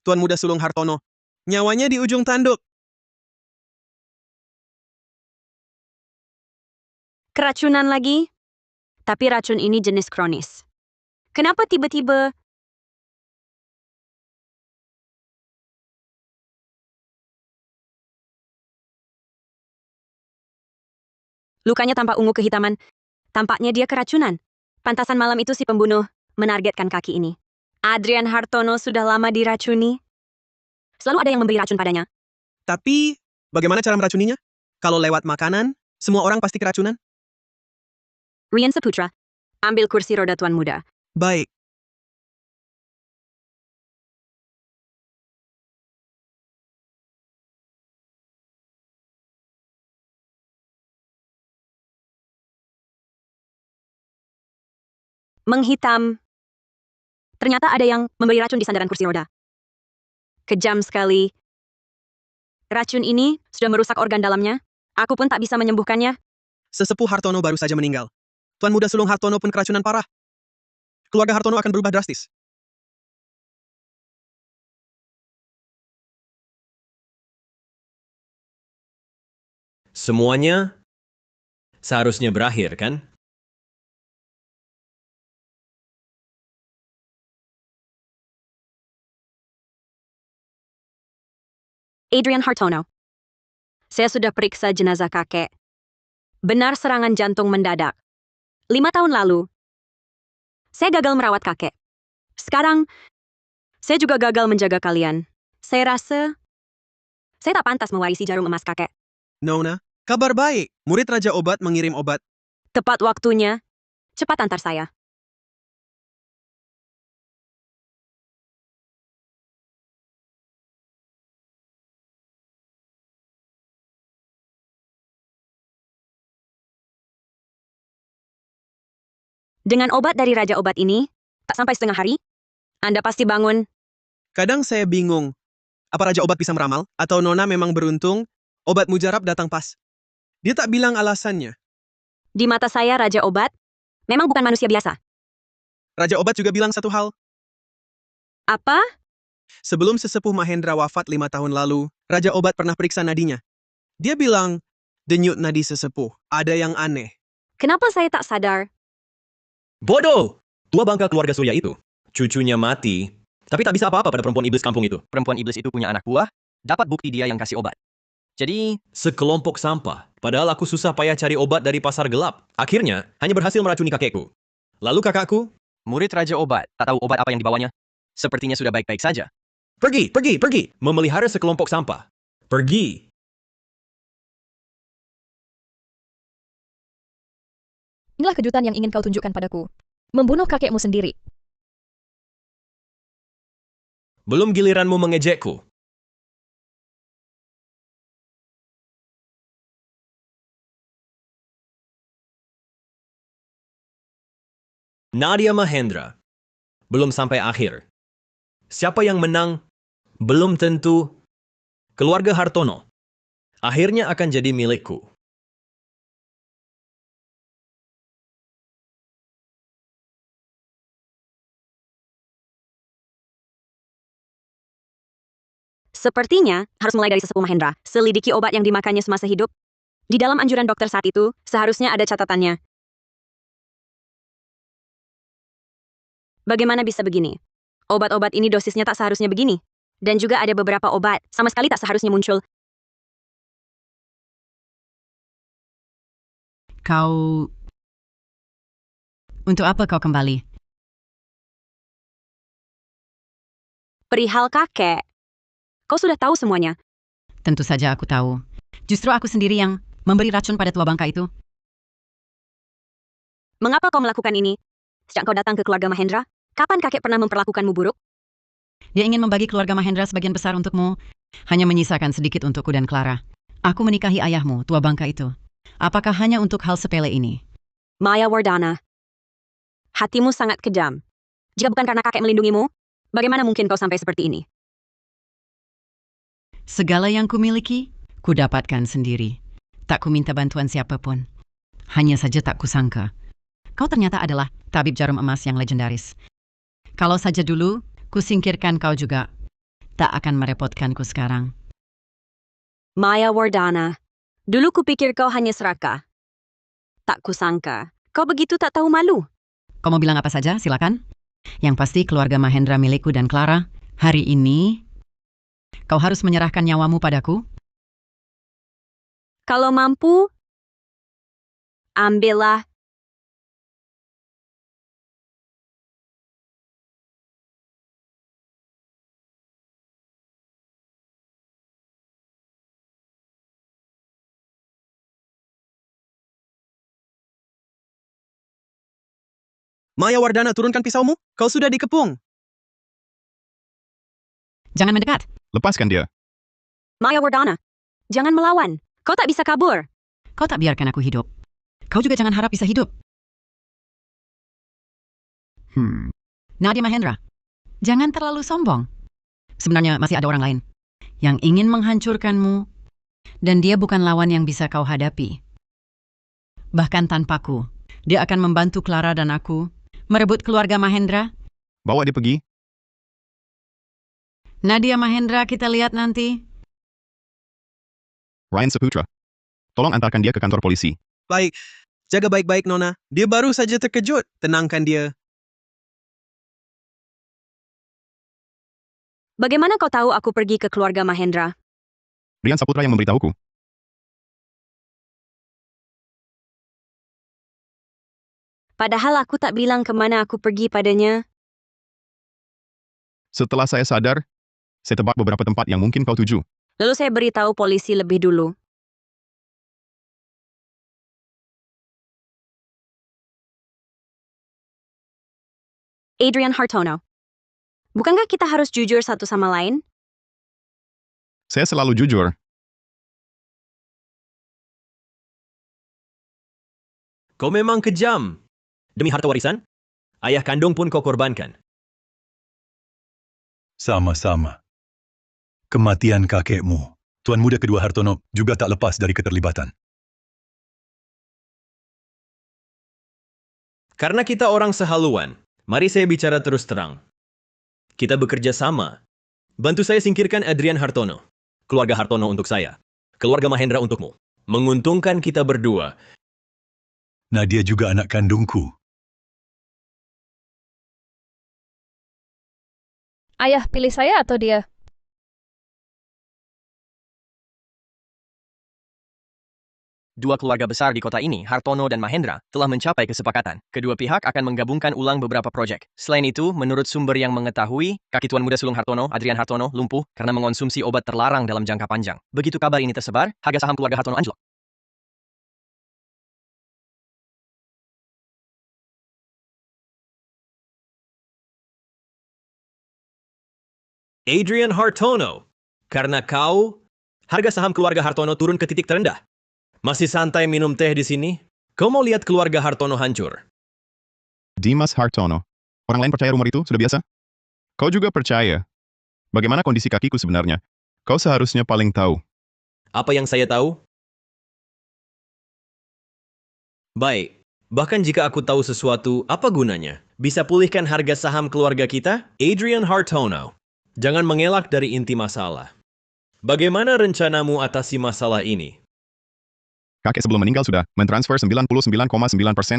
Tuan Muda Sulung Hartono, nyawanya di ujung tanduk. Keracunan lagi? Tapi racun ini jenis kronis. Kenapa tiba-tiba... Lukanya tampak ungu kehitaman. Tampaknya dia keracunan. Pantasan malam itu si pembunuh menargetkan kaki ini. Adrian Hartono sudah lama diracuni. Selalu ada yang memberi racun padanya. Tapi, bagaimana cara meracuninya? Kalau lewat makanan, semua orang pasti keracunan. Rian Saputra, ambil kursi roda Tuan Muda. Baik. Menghitam. Ternyata ada yang memberi racun di sandaran kursi roda. Kejam sekali. Racun ini sudah merusak organ dalamnya. Aku pun tak bisa menyembuhkannya. Sesepuh Hartono baru saja meninggal. Tuan Muda Sulung Hartono pun keracunan parah. Keluarga Hartono akan berubah drastis. Semuanya seharusnya berakhir, kan? Adrian Hartono. Saya sudah periksa jenazah kakek. Benar serangan jantung mendadak. 5 tahun lalu, saya gagal merawat kakek. Sekarang, saya juga gagal menjaga kalian. Saya rasa, saya tak pantas mewarisi jarum emas kakek. Nona, kabar baik. Murid Raja Obat mengirim obat. Tepat waktunya. Cepat antar saya. Dengan obat dari Raja Obat ini, tak sampai setengah hari, Anda pasti bangun. Kadang saya bingung, apa Raja Obat bisa meramal? Atau Nona memang beruntung, obat mujarab datang pas. Dia tak bilang alasannya. Di mata saya, Raja Obat memang bukan manusia biasa. Raja Obat juga bilang satu hal. Apa? Sebelum sesepuh Mahendra wafat 5 tahun lalu, Raja Obat pernah periksa nadinya. Dia bilang, denyut nadi sesepuh, ada yang aneh. Kenapa saya tak sadar? Bodoh! Tua bangka keluarga Surya itu. Cucunya mati, tapi tak bisa apa-apa pada perempuan iblis kampung itu. Perempuan iblis itu punya anak buah, dapat bukti dia yang kasih obat. Jadi, sekelompok sampah. Padahal aku susah payah cari obat dari pasar gelap. Akhirnya, hanya berhasil meracuni kakekku. Lalu kakakku Murid Raja Obat, tak tahu obat apa yang dibawanya. Sepertinya sudah baik-baik saja. Pergi, pergi, pergi. Memelihara sekelompok sampah. Pergi. Inilah kejutan yang ingin kau tunjukkan padaku. Membunuh kakekmu sendiri. Belum giliranmu mengejekku. Nadia Mahendra. Belum sampai akhir. Siapa yang menang? Belum tentu. Keluarga Hartono. Akhirnya akan jadi milikku. Sepertinya harus mulai dari sesepuh Mahendra. Selidiki obat yang dimakannya semasa hidup. Di dalam anjuran dokter saat itu, seharusnya ada catatannya. Bagaimana bisa begini? Obat-obat ini dosisnya tak seharusnya begini. Dan juga ada beberapa obat, sama sekali tak seharusnya muncul. Kau... Untuk apa kau kembali? Perihal kakek. Kau sudah tahu semuanya. Tentu saja aku tahu. Justru aku sendiri yang memberi racun pada tua bangka itu. Mengapa kau melakukan ini? Sejak kau datang ke keluarga Mahendra, kapan kakek pernah memperlakukanmu buruk? Dia ingin membagi keluarga Mahendra sebagian besar untukmu, hanya menyisakan sedikit untukku dan Clara. Aku menikahi ayahmu, tua bangka itu. Apakah hanya untuk hal sepele ini? Maya Wardana, hatimu sangat kejam. Jika bukan karena kakek melindungimu, bagaimana mungkin kau sampai seperti ini? Segala yang kumiliki, kudapatkan sendiri. Tak kuminta bantuan siapapun. Hanya saja tak kusangka. Kau ternyata adalah tabib jarum emas yang legendaris. Kalau saja dulu, kusingkirkan kau juga. Tak akan merepotkanku sekarang. Maya Wardana, dulu kupikir kau hanya serakah. Tak kusangka, kau begitu tak tahu malu. Kau mau bilang apa saja, silakan. Yang pasti keluarga Mahendra milikku dan Clara, hari ini kau harus menyerahkan nyawamu padaku. Kalau mampu, ambillah. Maya Wardana, turunkan pisaumu. Kau sudah dikepung. Jangan mendekat. Lepaskan dia. Maya Wardana, jangan melawan. Kau tak bisa kabur. Kau tak biarkan aku hidup. Kau juga jangan harap bisa hidup. Nadia Mahendra, jangan terlalu sombong. Sebenarnya masih ada orang lain yang ingin menghancurkanmu, dan dia bukan lawan yang bisa kau hadapi. Bahkan tanpaku, dia akan membantu Clara dan aku merebut keluarga Mahendra. Bawa dia pergi. Nadia Mahendra, kita lihat nanti. Ryan Saputra. Tolong antarkan dia ke kantor polisi. Baik, jaga baik-baik Nona. Dia baru saja terkejut. Tenangkan dia. Bagaimana kau tahu aku pergi ke keluarga Mahendra? Ryan Saputra yang memberitahuku. Padahal aku tak bilang kemana aku pergi padanya. Setelah saya sadar, saya tebak beberapa tempat yang mungkin kau tuju. Lalu saya beritahu polisi lebih dulu. Adrian Hartono, bukankah kita harus jujur satu sama lain? Saya selalu jujur. Kau memang kejam. Demi harta warisan, ayah kandung pun kau korbankan. Sama-sama. Kematian kakekmu, Tuan Muda Kedua Hartono, juga tak lepas dari keterlibatan. Karena kita orang sehaluan, mari saya bicara terus terang. Kita bekerja sama. Bantu saya singkirkan Adrian Hartono. Keluarga Hartono untuk saya. Keluarga Mahendra untukmu. Menguntungkan kita berdua. Nadia juga anak kandungku. Ayah, pilih saya atau dia? Dua keluarga besar di kota ini, Hartono dan Mahendra, telah mencapai kesepakatan. Kedua pihak akan menggabungkan ulang beberapa proyek. Selain itu, menurut sumber yang mengetahui, kaki Tuan Muda Sulung Hartono, Adrian Hartono, lumpuh karena mengonsumsi obat terlarang dalam jangka panjang. Begitu kabar ini tersebar, harga saham keluarga Hartono anjlok. Adrian Hartono, karena kau, harga saham keluarga Hartono turun ke titik terendah. Masih santai minum teh di sini? Kau mau lihat keluarga Hartono hancur? Dimas Hartono. Orang lain percaya rumor itu sudah biasa? Kau juga percaya? Bagaimana kondisi kakiku sebenarnya? Kau seharusnya paling tahu. Apa yang saya tahu? Baik, bahkan jika aku tahu sesuatu, apa gunanya? Bisa pulihkan harga saham keluarga kita? Adrian Hartono, jangan mengelak dari inti masalah. Bagaimana rencanamu atasi masalah ini? Kakek sebelum meninggal sudah mentransfer 99,9%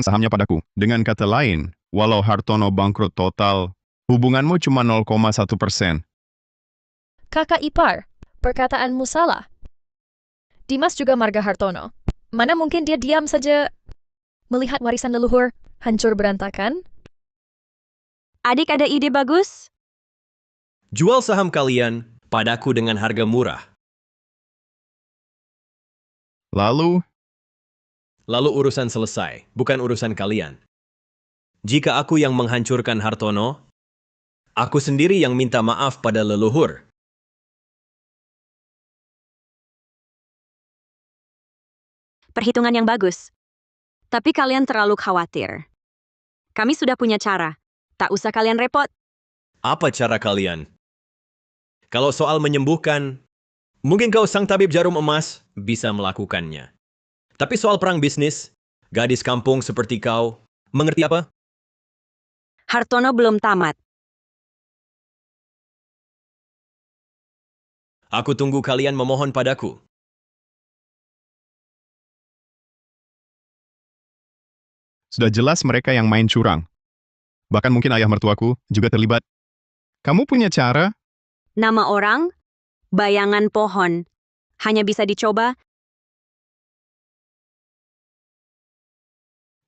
sahamnya padaku. Dengan kata lain, walau Hartono bangkrut total, hubunganmu cuma 0,1%. Kakak ipar, perkataanmu salah. Dimas juga marga Hartono. Mana mungkin dia diam saja melihat warisan leluhur hancur berantakan? Adik ada ide bagus? Jual saham kalian padaku dengan harga murah. Lalu urusan selesai, bukan urusan kalian. Jika aku yang menghancurkan Hartono, aku sendiri yang minta maaf pada leluhur. Perhitungan yang bagus. Tapi kalian terlalu khawatir. Kami sudah punya cara. Tak usah kalian repot. Apa cara kalian? Kalau soal menyembuhkan, mungkin kau sang tabib jarum emas bisa melakukannya. Tapi soal perang bisnis, gadis kampung seperti kau, mengerti apa? Hartono belum tamat. Aku tunggu kalian memohon padaku. Sudah jelas mereka yang main curang. Bahkan mungkin ayah mertuaku juga terlibat. Kamu punya cara? Nama orang, bayangan pohon. Hanya bisa dicoba.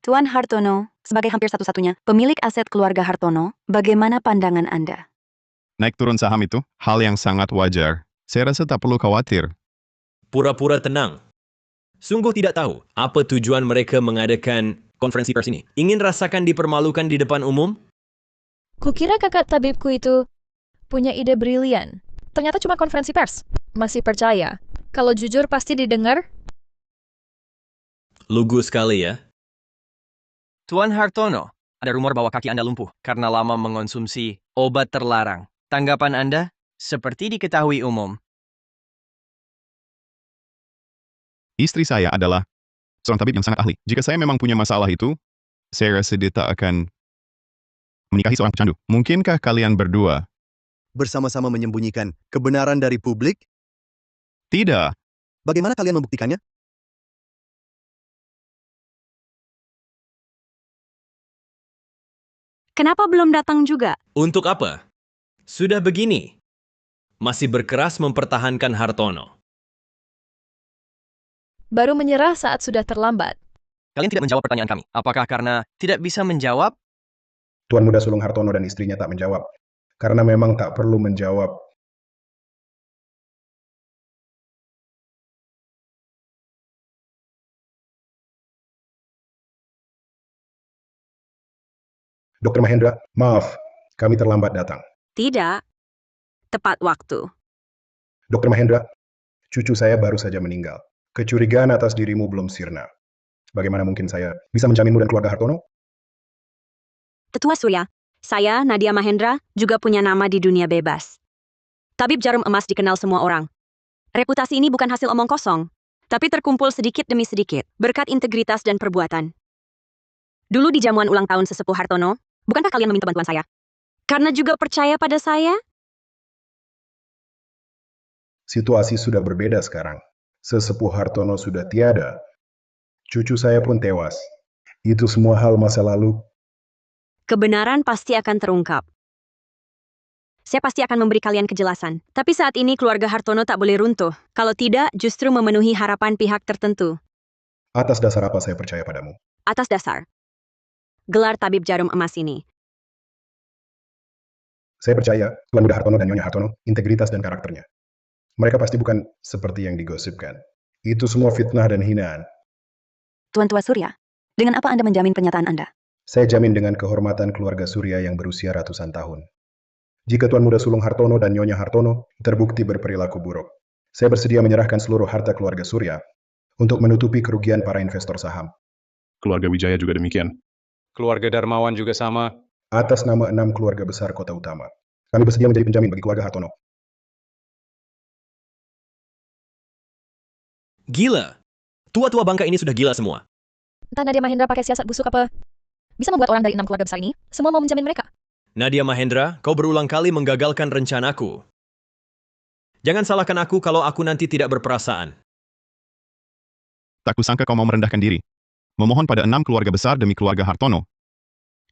Tuan Hartono, sebagai hampir satu-satunya pemilik aset keluarga Hartono, bagaimana pandangan Anda? Naik turun saham itu hal yang sangat wajar. Saya rasa tak perlu khawatir. Pura-pura tenang. Sungguh tidak tahu apa tujuan mereka mengadakan konferensi pers ini. Ingin rasakan dipermalukan di depan umum? Kukira kakak tabibku itu punya ide brilian. Ternyata cuma konferensi pers. Masih percaya? Kalau jujur pasti didengar? Lugu sekali ya. Tuan Hartono, ada rumor bahwa kaki Anda lumpuh karena lama mengonsumsi obat terlarang. Tanggapan Anda? Seperti diketahui umum. Istri saya adalah seorang tabib yang sangat ahli. Jika saya memang punya masalah itu, saya rasa dia tak akan menikahi seorang pecandu. Mungkinkah kalian berdua bersama-sama menyembunyikan kebenaran dari publik? Tidak. Bagaimana kalian membuktikannya? Kenapa belum datang juga? Untuk apa? Sudah begini. Masih berkeras mempertahankan Hartono. Baru menyerah saat sudah terlambat. Kalian tidak menjawab pertanyaan kami. Apakah karena tidak bisa menjawab? Tuan Muda Sulung Hartono dan istrinya tak menjawab. Karena memang tak perlu menjawab. Dr. Mahendra, maaf, kami terlambat datang. Tidak. Tepat waktu. Dr. Mahendra, cucu saya baru saja meninggal. Kecurigaan atas dirimu belum sirna. Bagaimana mungkin saya bisa menjaminmu dan keluarga Hartono? Tetua Surya, saya, Nadia Mahendra, juga punya nama di dunia bebas. Tabib jarum emas dikenal semua orang. Reputasi ini bukan hasil omong kosong, tapi terkumpul sedikit demi sedikit, berkat integritas dan perbuatan. Dulu di jamuan ulang tahun sesepuh Hartono, bukankah kalian meminta bantuan saya? Karena juga percaya pada saya? Situasi sudah berbeda sekarang. Sesepuh Hartono sudah tiada. Cucu saya pun tewas. Itu semua hal masa lalu. Kebenaran pasti akan terungkap. Saya pasti akan memberi kalian kejelasan. Tapi saat ini keluarga Hartono tak boleh runtuh. Kalau tidak, justru memenuhi harapan pihak tertentu. Atas dasar apa saya percaya padamu? Atas dasar gelar tabib jarum emas ini. Saya percaya Tuan Muda Hartono dan Nyonya Hartono, integritas dan karakternya. Mereka pasti bukan seperti yang digosipkan. Itu semua fitnah dan hinaan. Tuan Tua Surya, dengan apa Anda menjamin pernyataan Anda? Saya jamin dengan kehormatan keluarga Surya yang berusia ratusan tahun. Jika Tuan Muda Sulung Hartono dan Nyonya Hartono terbukti berperilaku buruk, saya bersedia menyerahkan seluruh harta keluarga Surya untuk menutupi kerugian para investor saham. Keluarga Wijaya juga demikian. Keluarga Darmawan juga sama. Atas nama 6 keluarga besar kota utama, kami bersedia menjadi penjamin bagi keluarga Hartono. Gila. Tua-tua bangka ini sudah gila semua. Entah Nadia Mahendra pakai siasat busuk apa. Bisa membuat orang dari 6 keluarga besar ini, semua mau menjamin mereka. Nadia Mahendra, kau berulang kali menggagalkan rencanaku. Jangan salahkan aku kalau aku nanti tidak berperasaan. Tak kusangka kau mau merendahkan diri. Memohon pada 6 keluarga besar demi keluarga Hartono.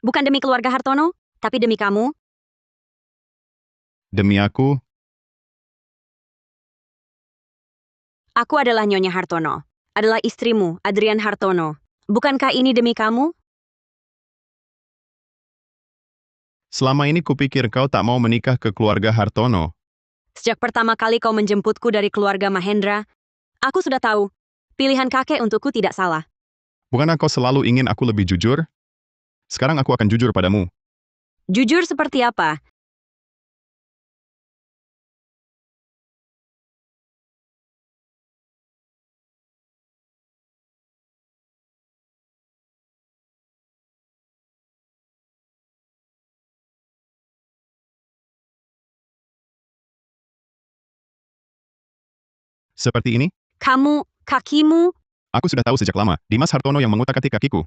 Bukan demi keluarga Hartono, tapi demi kamu. Demi aku, Aku adalah Nyonya Hartono. Adalah istrimu, Adrian Hartono. Bukankah ini demi kamu? selama ini kupikir kau tak mau menikah ke keluarga Hartono. Sejak pertama kali kau menjemputku dari keluarga Mahendra, aku sudah tahu. Pilihan kakek untukku tidak salah. Bukankah kau selalu ingin aku lebih jujur? Sekarang aku akan jujur padamu. Jujur seperti apa? Seperti ini? Kamu, kakimu, Aku sudah tahu sejak lama, Dimas Hartono yang mengutak-atik kakiku.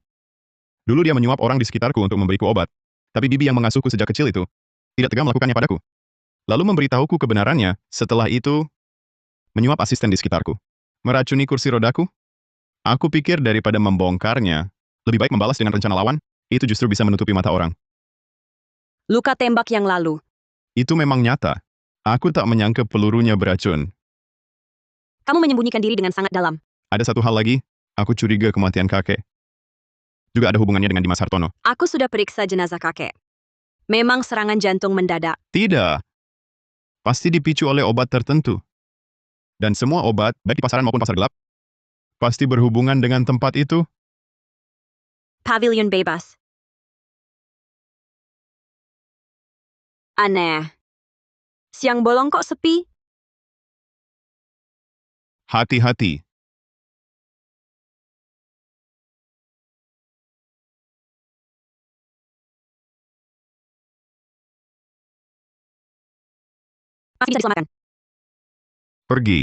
Dulu dia menyuap orang di sekitarku untuk memberiku obat. Tapi bibi yang mengasuhku sejak kecil itu, tidak tega melakukannya padaku. Lalu memberitahuku kebenarannya, setelah itu, menyuap asisten di sekitarku. Meracuni kursi rodaku? Aku pikir daripada membongkarnya, lebih baik membalas dengan rencana lawan, itu justru bisa menutupi mata orang. luka tembak yang lalu. Itu memang nyata. Aku tak menyangka pelurunya beracun. Kamu menyembunyikan diri dengan sangat dalam. Ada satu hal lagi, aku curiga kematian kakek. Juga ada hubungannya dengan Dimas Hartono. Aku sudah periksa jenazah kakek. Memang serangan jantung mendadak. Tidak. Pasti dipicu oleh obat tertentu. Dan semua obat, baik di pasaran maupun pasar gelap, pasti berhubungan dengan tempat itu. Pavilion bebas. Aneh. Siang bolong kok sepi? Hati-hati. Masih bisa diselamatkan. Pergi.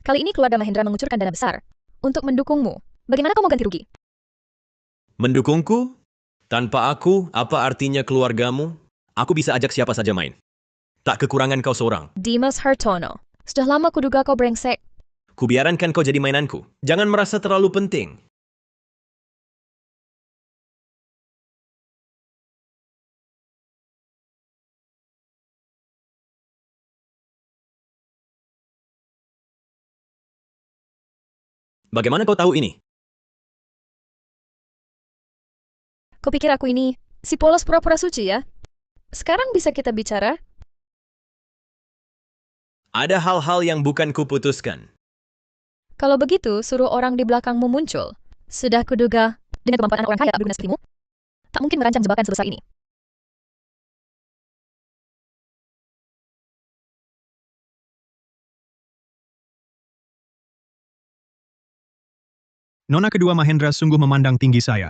Kali ini keluarga Mahendra mengucurkan dana besar untuk mendukungmu. Bagaimana kau mau ganti rugi? Mendukungku? Tanpa aku, apa artinya keluargamu? Aku bisa ajak siapa saja main. Tak kekurangan kau seorang. Dimas Hartono. Sudah lama kuduga kau brengsek. Kubiarankan kau jadi mainanku. Jangan merasa terlalu penting. Bagaimana kau tahu ini? Kau pikir aku ini si polos pura-pura suci ya? Sekarang bisa kita bicara? Ada hal-hal yang bukan kuputuskan. Kalau begitu, suruh orang di belakangmu muncul. Sudah kuduga, dengan kemampuan anak orang kaya tak berguna sepertimu, tak mungkin merancang jebakan sebesar ini. Nona kedua Mahendra sungguh memandang tinggi saya.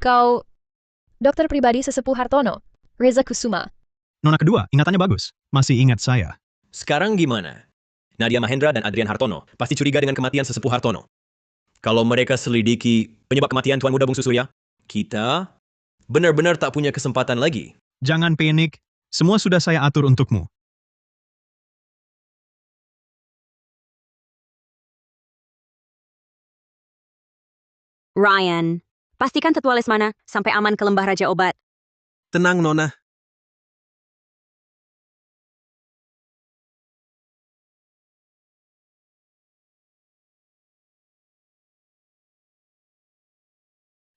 Kau, dokter pribadi sesepuh Hartono, Reza Kusuma. Nona kedua, ingatannya bagus. Masih ingat saya. Sekarang gimana? Nadia Mahendra dan Adrian Hartono pasti curiga dengan kematian sesepuh Hartono. Kalau mereka selidiki penyebab kematian Tuan Muda Bungsu Surya, kita benar-benar tak punya kesempatan lagi. Jangan panik. Semua sudah saya atur untukmu. Ryan, pastikan tetua Lesmana sampai aman ke lembah Raja Obat. Tenang, Nona.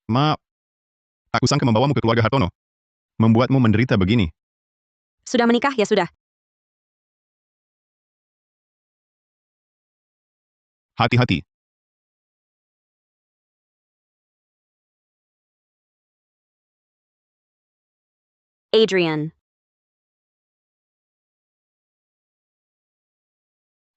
Maaf. Aku sangka membawamu ke keluarga Hartono. Membuatmu menderita begini. Sudah menikah ya sudah. Hati-hati. Adrian.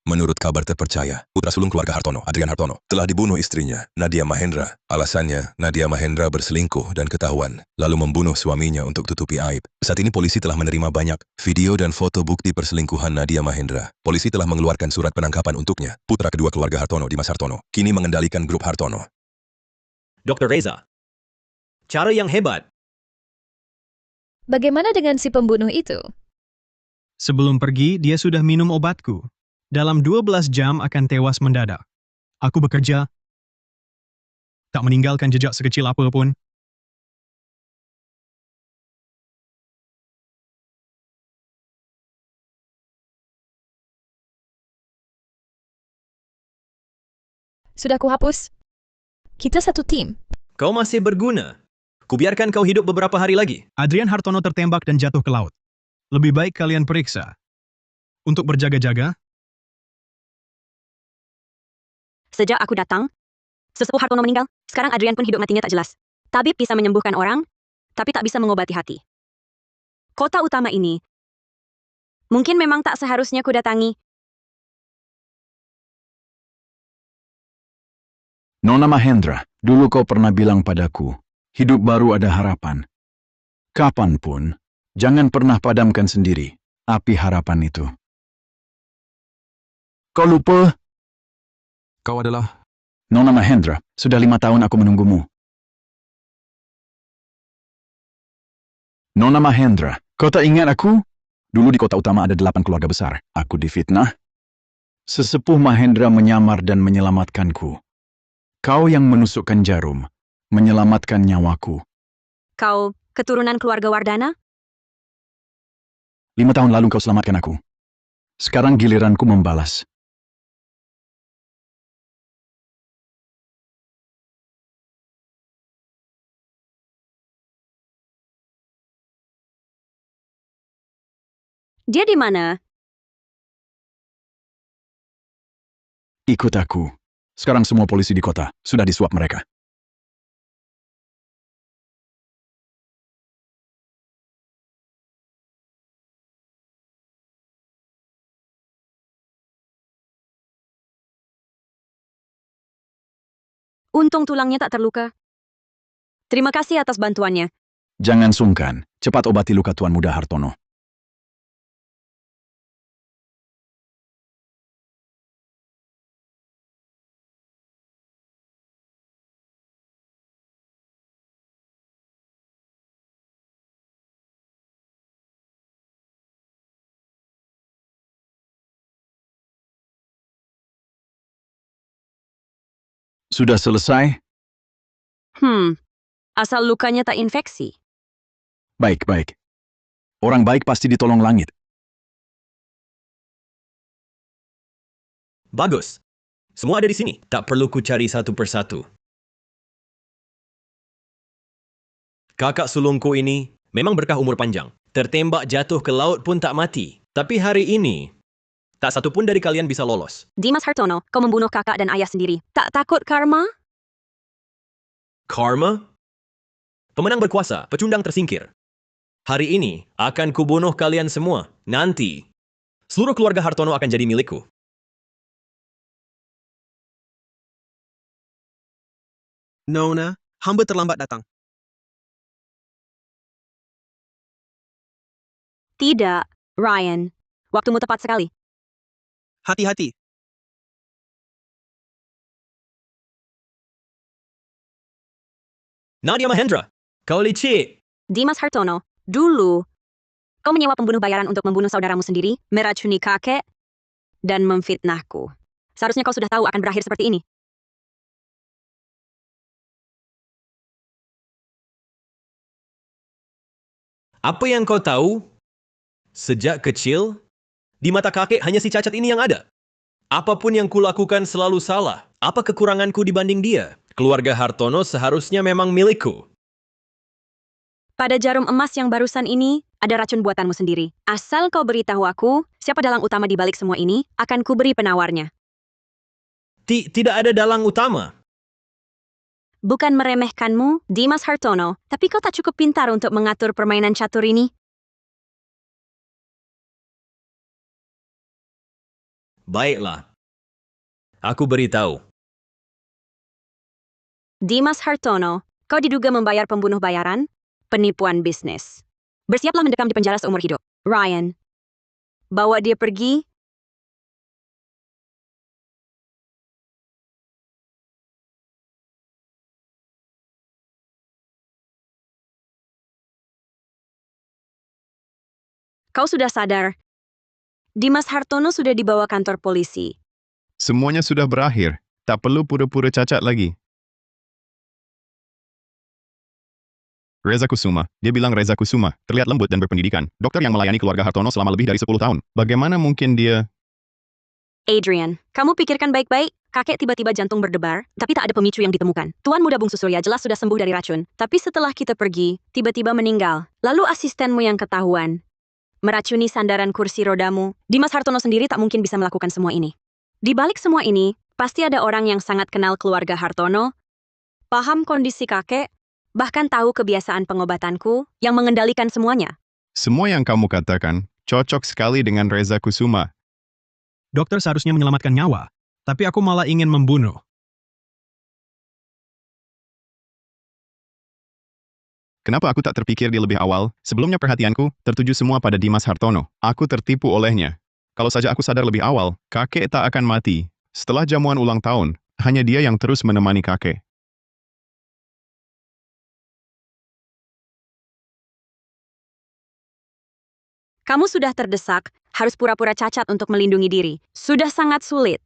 Menurut kabar terpercaya, putra sulung keluarga Hartono, Adrian Hartono, telah dibunuh istrinya, Nadia Mahendra. Alasannya, Nadia Mahendra berselingkuh dan ketahuan, lalu membunuh suaminya untuk tutupi aib. Saat ini polisi telah menerima banyak video dan foto bukti perselingkuhan Nadia Mahendra. Polisi telah mengeluarkan surat penangkapan untuknya. Putra kedua keluarga Hartono, Dimas Hartono, kini mengendalikan grup Hartono. Dr. Reza, cara yang hebat. Bagaimana dengan si pembunuh itu? Sebelum pergi, dia sudah minum obatku. Dalam 12 jam akan tewas mendadak. Aku bekerja, tak meninggalkan jejak sekecil apapun. Sudah kuhapus. Kita satu tim. Kau masih berguna. Kubiarkan kau hidup beberapa hari lagi. Adrian Hartono tertembak dan jatuh ke laut. Lebih baik kalian periksa. Untuk berjaga-jaga, Sejak aku datang, sesepuh Hartono meninggal, sekarang Adrian pun hidup matinya tak jelas. Tabib bisa menyembuhkan orang, tapi tak bisa mengobati hati. Kota utama ini, mungkin memang tak seharusnya kudatangi. Nona Mahendra, dulu kau pernah bilang padaku, hidup baru ada harapan. Kapanpun, jangan pernah padamkan sendiri api harapan itu. Kau lupa? Kau adalah... Nona Mahendra, sudah 5 tahun aku menunggumu. Nona Mahendra, kau tak ingat aku? Dulu di kota utama ada 8 keluarga besar. Aku difitnah. Sesepuh Mahendra menyamar dan menyelamatkanku. Kau yang menusukkan jarum, menyelamatkan nyawaku. Kau keturunan keluarga Wardana? 5 tahun lalu kau selamatkan aku. Sekarang giliranku membalas. Dia di mana? Ikut aku. Sekarang semua polisi di kota sudah disuap mereka. Untung tulangnya tak terluka. Terima kasih atas bantuannya. Jangan sungkan, cepat obati luka Tuan Muda Hartono. Sudah selesai? Asal lukanya tak infeksi. Baik. Orang baik pasti ditolong langit. Bagus. Semua ada di sini. Tak perlu ku cari satu persatu. Kakak sulungku ini memang berkah umur panjang. Tertembak jatuh ke laut pun tak mati. Tapi hari ini, tak satu pun dari kalian bisa lolos. Dimas Hartono, kau membunuh kakak dan ayah sendiri. Tak takut karma? Karma? Pemenang berkuasa, pecundang tersingkir. Hari ini akan kubunuh kalian semua. Nanti, seluruh keluarga Hartono akan jadi milikku. Nona, hamba terlambat datang. Tidak, Ryan. Waktumu tepat sekali. Hati-hati. Nadia Mahendra, kau licik. Dimas Hartono, dulu kau menyewa pembunuh bayaran untuk membunuh saudaramu sendiri, meracuni kakek, dan memfitnahku. Seharusnya kau sudah tahu akan berakhir seperti ini. Apa yang kau tahu? Sejak kecil, di mata kakek hanya si cacat ini yang ada. Apapun yang kulakukan selalu salah. Apa kekuranganku dibanding dia? Keluarga Hartono seharusnya memang milikku. Pada jarum emas yang barusan ini, ada racun buatanmu sendiri. Asal kau beritahu aku, siapa dalang utama di balik semua ini, akan kuberi penawarnya. Tidak ada dalang utama. Bukan meremehkanmu, Dimas Hartono, tapi kau tak cukup pintar untuk mengatur permainan catur ini. Baiklah. Aku beritahu. Dimas Hartono, kau diduga membayar pembunuh bayaran, penipuan bisnis. Bersiaplah mendekam di penjara seumur hidup. Ryan, bawa dia pergi. Kau sudah sadar, Dimas Hartono sudah dibawa kantor polisi. Semuanya sudah berakhir. Tak perlu pura-pura cacat lagi. Reza Kusuma. Dia bilang Reza Kusuma. Terlihat lembut dan berpendidikan. Dokter yang melayani keluarga Hartono selama lebih dari 10 tahun. Bagaimana mungkin dia... Adrian, kamu pikirkan baik-baik. Kakek tiba-tiba jantung berdebar, tapi tak ada pemicu yang ditemukan. Tuan muda Bungsu Surya jelas sudah sembuh dari racun. Tapi setelah kita pergi, tiba-tiba meninggal. Lalu asistenmu yang ketahuan meracuni sandaran kursi rodamu. Dimas Hartono sendiri tak mungkin bisa melakukan semua ini. Di balik semua ini, pasti ada orang yang sangat kenal keluarga Hartono, paham kondisi kakek, bahkan tahu kebiasaan pengobatanku yang mengendalikan semuanya. Semua yang kamu katakan cocok sekali dengan Reza Kusuma. Dokter seharusnya menyelamatkan nyawa, tapi aku malah ingin membunuh. Kenapa aku tak terpikir di lebih awal? Sebelumnya perhatianku tertuju semua pada Dimas Hartono. Aku tertipu olehnya. Kalau saja aku sadar lebih awal, kakek tak akan mati. Setelah jamuan ulang tahun, hanya dia yang terus menemani kakek. Kamu sudah terdesak, harus pura-pura cacat untuk melindungi diri. Sudah sangat sulit.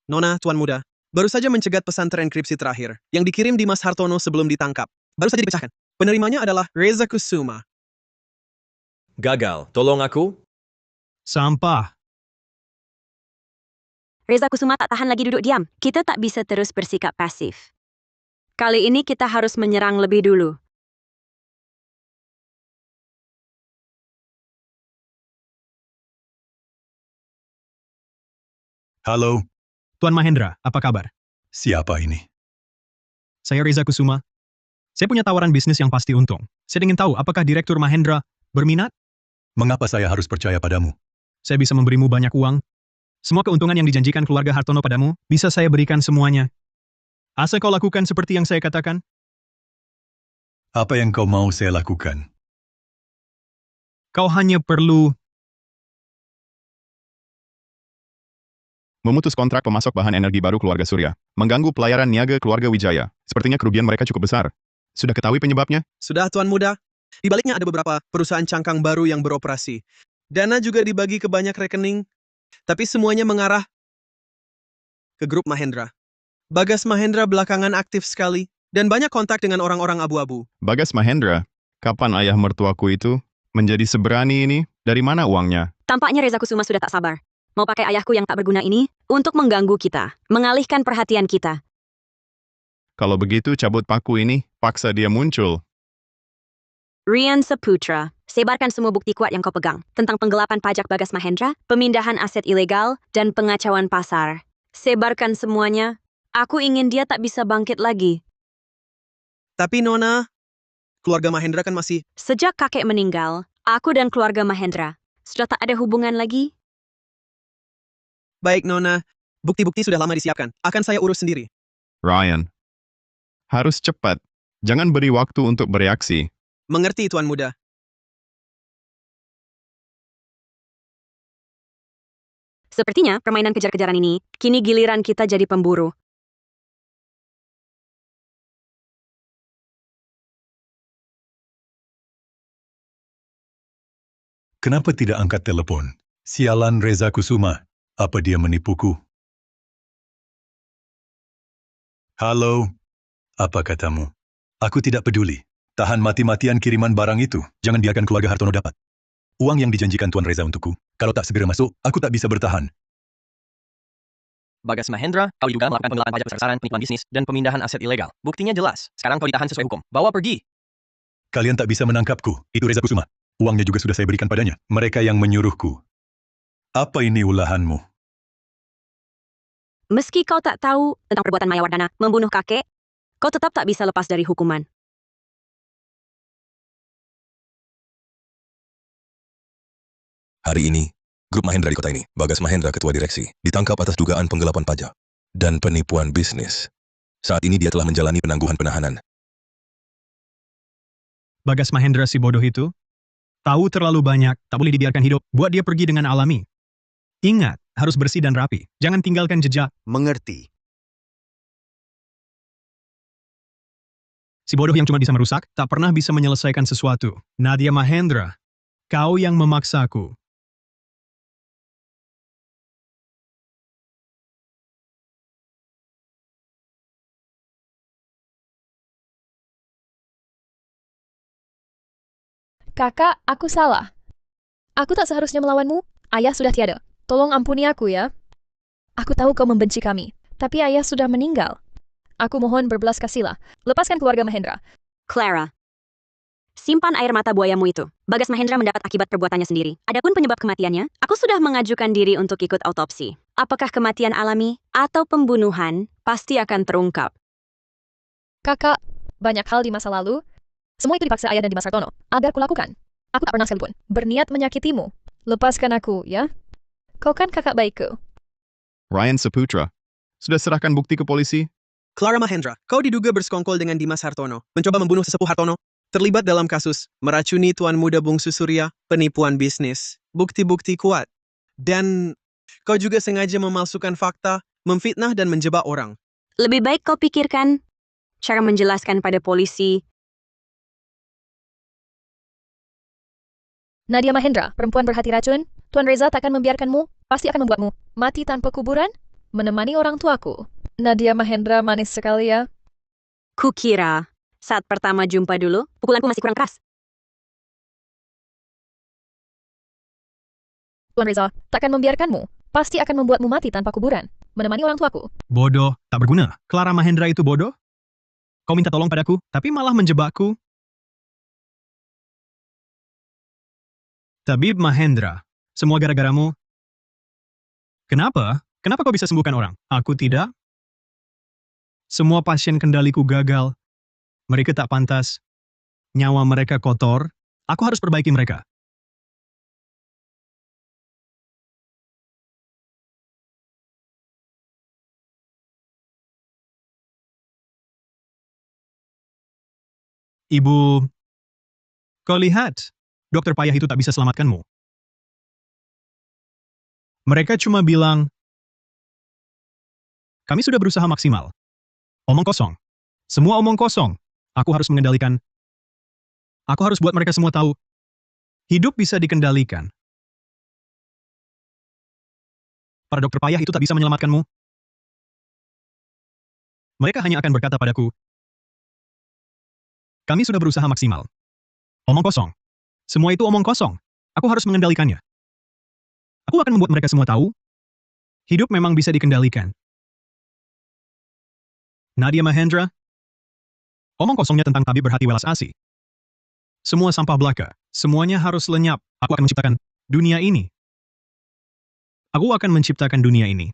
Nona, Tuan Muda, baru saja mencegat pesan terenkripsi terakhir yang dikirim Dimas Hartono sebelum ditangkap. Baru saja dipecahkan. Penerimanya adalah Reza Kusuma. Gagal. Tolong aku. Sampah. Reza Kusuma tak tahan lagi duduk diam. Kita tak bisa terus bersikap pasif. Kali ini kita harus menyerang lebih dulu. Halo. Tuan Mahendra, apa kabar? Siapa ini? Saya Reza Kusuma. Saya punya tawaran bisnis yang pasti untung. Saya ingin tahu apakah Direktur Mahendra berminat? Mengapa saya harus percaya padamu? Saya bisa memberimu banyak uang. Semua keuntungan yang dijanjikan keluarga Hartono padamu, bisa saya berikan semuanya. Asal kau lakukan seperti yang saya katakan. Apa yang kau mau saya lakukan? Kau hanya perlu memutus kontrak pemasok bahan energi baru keluarga Surya, mengganggu pelayaran niaga keluarga Wijaya. Sepertinya kerugian mereka cukup besar. Sudah ketahui penyebabnya? Sudah, Tuan Muda. Di baliknya ada beberapa perusahaan cangkang baru yang beroperasi. Dana juga dibagi ke banyak rekening, tapi semuanya mengarah ke grup Mahendra. Bagas Mahendra belakangan aktif sekali, dan banyak kontak dengan orang-orang abu-abu. Bagas Mahendra, kapan ayah mertuaku itu menjadi seberani ini? Dari mana uangnya? Tampaknya Reza Kusuma sudah tak sabar. Mau pakai ayahku yang tak berguna ini untuk mengganggu kita, mengalihkan perhatian kita. Kalau begitu cabut paku ini, paksa dia muncul. Rian Saputra, sebarkan semua bukti kuat yang kau pegang tentang penggelapan pajak Bagas Mahendra, pemindahan aset ilegal, dan pengacauan pasar. Sebarkan semuanya. Aku ingin dia tak bisa bangkit lagi. Tapi Nona, keluarga Mahendra kan masih... Sejak kakek meninggal, aku dan keluarga Mahendra sudah tak ada hubungan lagi. Baik Nona, bukti-bukti sudah lama disiapkan. Akan saya urus sendiri. Ryan, harus cepat. Jangan beri waktu untuk bereaksi. Mengerti, Tuan Muda. Sepertinya permainan kejar-kejaran ini, kini giliran kita jadi pemburu. Kenapa tidak angkat telepon? Sialan Reza Kusuma. Apa dia menipuku? Halo, apa katamu? Aku tidak peduli. Tahan mati-matian kiriman barang itu. Jangan biarkan keluarga Hartono dapat. Uang yang dijanjikan Tuan Reza untukku. Kalau tak segera masuk, aku tak bisa bertahan. Bagas Mahendra, kau diduga melakukan penggelapan pajak besar-besaran, penipuan bisnis, dan pemindahan aset ilegal. Buktinya jelas. Sekarang kau ditahan sesuai hukum. Bawa pergi. Kalian tak bisa menangkapku. Itu Reza Kusuma. Uangnya juga sudah saya berikan padanya. Mereka yang menyuruhku. Apa ini ulahanmu? Meski kau tak tahu tentang perbuatan Mayawardana membunuh kakek, kau tetap tak bisa lepas dari hukuman. Hari ini, grup Mahendra di kota ini, Bagas Mahendra ketua direksi, ditangkap atas dugaan penggelapan pajak dan penipuan bisnis. Saat ini dia telah menjalani penangguhan penahanan. Bagas Mahendra si bodoh itu, tahu terlalu banyak, tak boleh dibiarkan hidup, buat dia pergi dengan alami. Ingat, harus bersih dan rapi, jangan tinggalkan jejak. Mengerti. Si bodoh yang cuma bisa merusak, tak pernah bisa menyelesaikan sesuatu. Nadia Mahendra, kau yang memaksaku. Kakak, aku salah. Aku tak seharusnya melawanmu. Ayah sudah tiada. Tolong ampuni aku ya. Aku tahu kau membenci kami, tapi ayah sudah meninggal. Aku mohon berbelas kasihlah. Lepaskan keluarga Mahendra. Clara, simpan air mata buayamu itu. Bagas Mahendra mendapat akibat perbuatannya sendiri. Adapun penyebab kematiannya, aku sudah mengajukan diri untuk ikut autopsi. Apakah kematian alami atau pembunuhan pasti akan terungkap. Kakak, banyak hal di masa lalu. Semua itu dipaksa ayah dan Dimas Hartono agar kulakukan. Aku tak pernah sekalipun berniat menyakitimu. Lepaskan aku, ya. Kau kan kakak baikku. Ryan Saputra, sudah serahkan bukti ke polisi? Clara Mahendra, kau diduga bersekongkol dengan Dimas Hartono, mencoba membunuh sesepuh Hartono, terlibat dalam kasus meracuni Tuan Muda Bungsu Surya, penipuan bisnis, bukti-bukti kuat. Dan kau juga sengaja memalsukan fakta, memfitnah dan menjebak orang. Lebih baik kau pikirkan cara menjelaskan pada polisi. Nadia Mahendra, perempuan berhati racun. Tuan Reza takkan membiarkanmu, pasti akan membuatmu mati tanpa kuburan, menemani orang tuaku. Nadia Mahendra manis sekali ya. Kukira, saat pertama jumpa dulu, pukulanku masih kurang keras. Tuan Reza takkan membiarkanmu, pasti akan membuatmu mati tanpa kuburan, menemani orang tuaku. Bodoh, tak berguna. Clara Mahendra itu bodoh? Kau minta tolong padaku, tapi malah menjebakku. Tabib Mahendra, semua gara-garamu. Kenapa? Kenapa kau bisa sembuhkan orang? Aku tidak. Semua pasien kendaliku gagal. Mereka tak pantas. Nyawa mereka kotor. Aku harus perbaiki mereka. Ibu, kau lihat. Dokter payah itu tak bisa selamatkanmu. Mereka cuma bilang, kami sudah berusaha maksimal. Omong kosong. Semua omong kosong. Aku harus mengendalikan. Aku harus buat mereka semua tahu. Hidup bisa dikendalikan. Para dokter payah itu tak bisa menyelamatkanmu. Mereka hanya akan berkata padaku, kami sudah berusaha maksimal. Omong kosong. Semua itu omong kosong. Aku harus mengendalikannya. Aku akan membuat mereka semua tahu, hidup memang bisa dikendalikan. Nadia Mahendra, omong kosongnya tentang tabib berhati welas asih. Semua sampah belaka, semuanya harus lenyap. Aku akan menciptakan dunia ini. Aku akan menciptakan dunia ini.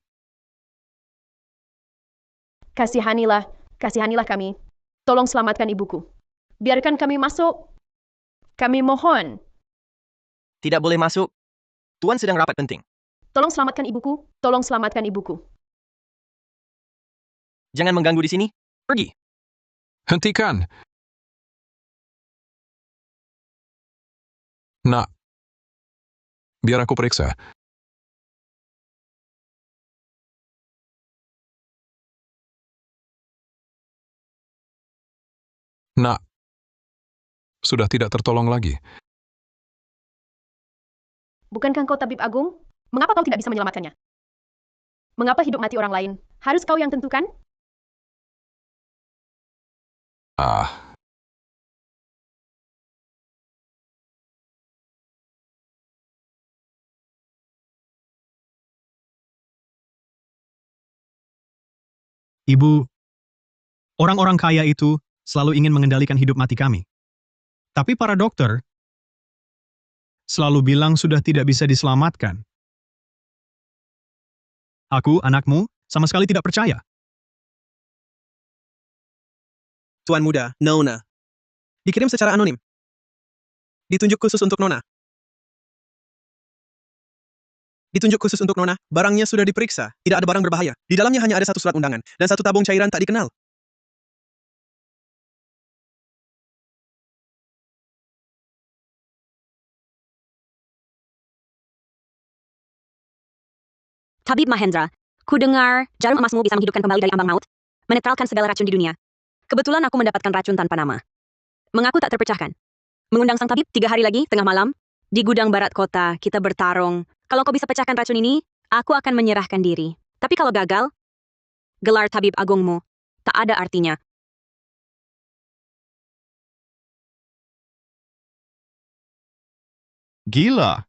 Kasihanilah kami. Tolong selamatkan ibuku. Biarkan kami masuk. Kami mohon. Tidak boleh masuk. Tuan sedang rapat penting. Tolong selamatkan ibuku. Tolong selamatkan ibuku. Jangan mengganggu di sini. Pergi. Hentikan. Nak, biar aku periksa. Nak, sudah tidak tertolong lagi. Bukankah kau tabib agung? Mengapa kau tidak bisa menyelamatkannya? Mengapa hidup mati orang lain? Harus kau yang tentukan? Ah, Ibu, orang-orang kaya itu selalu ingin mengendalikan hidup mati kami. Tapi para dokter selalu bilang sudah tidak bisa diselamatkan. Aku, anakmu, sama sekali tidak percaya. Tuan Muda, Nona. Dikirim secara anonim. Ditunjuk khusus untuk Nona. Ditunjuk khusus untuk Nona, barangnya sudah diperiksa, tidak ada barang berbahaya. Di dalamnya hanya ada satu surat undangan, dan satu tabung cairan tak dikenal. Tabib Mahendra, ku dengar jarum emasmu bisa menghidupkan kembali dari ambang maut, menetralkan segala racun di dunia. Kebetulan aku mendapatkan racun tanpa nama. Mengaku tak terpecahkan. Mengundang sang tabib 3 hari lagi, tengah malam, di gudang barat kota, kita bertarung. Kalau kau bisa pecahkan racun ini, aku akan menyerahkan diri. Tapi kalau gagal, gelar tabib agungmu tak ada artinya. Gila.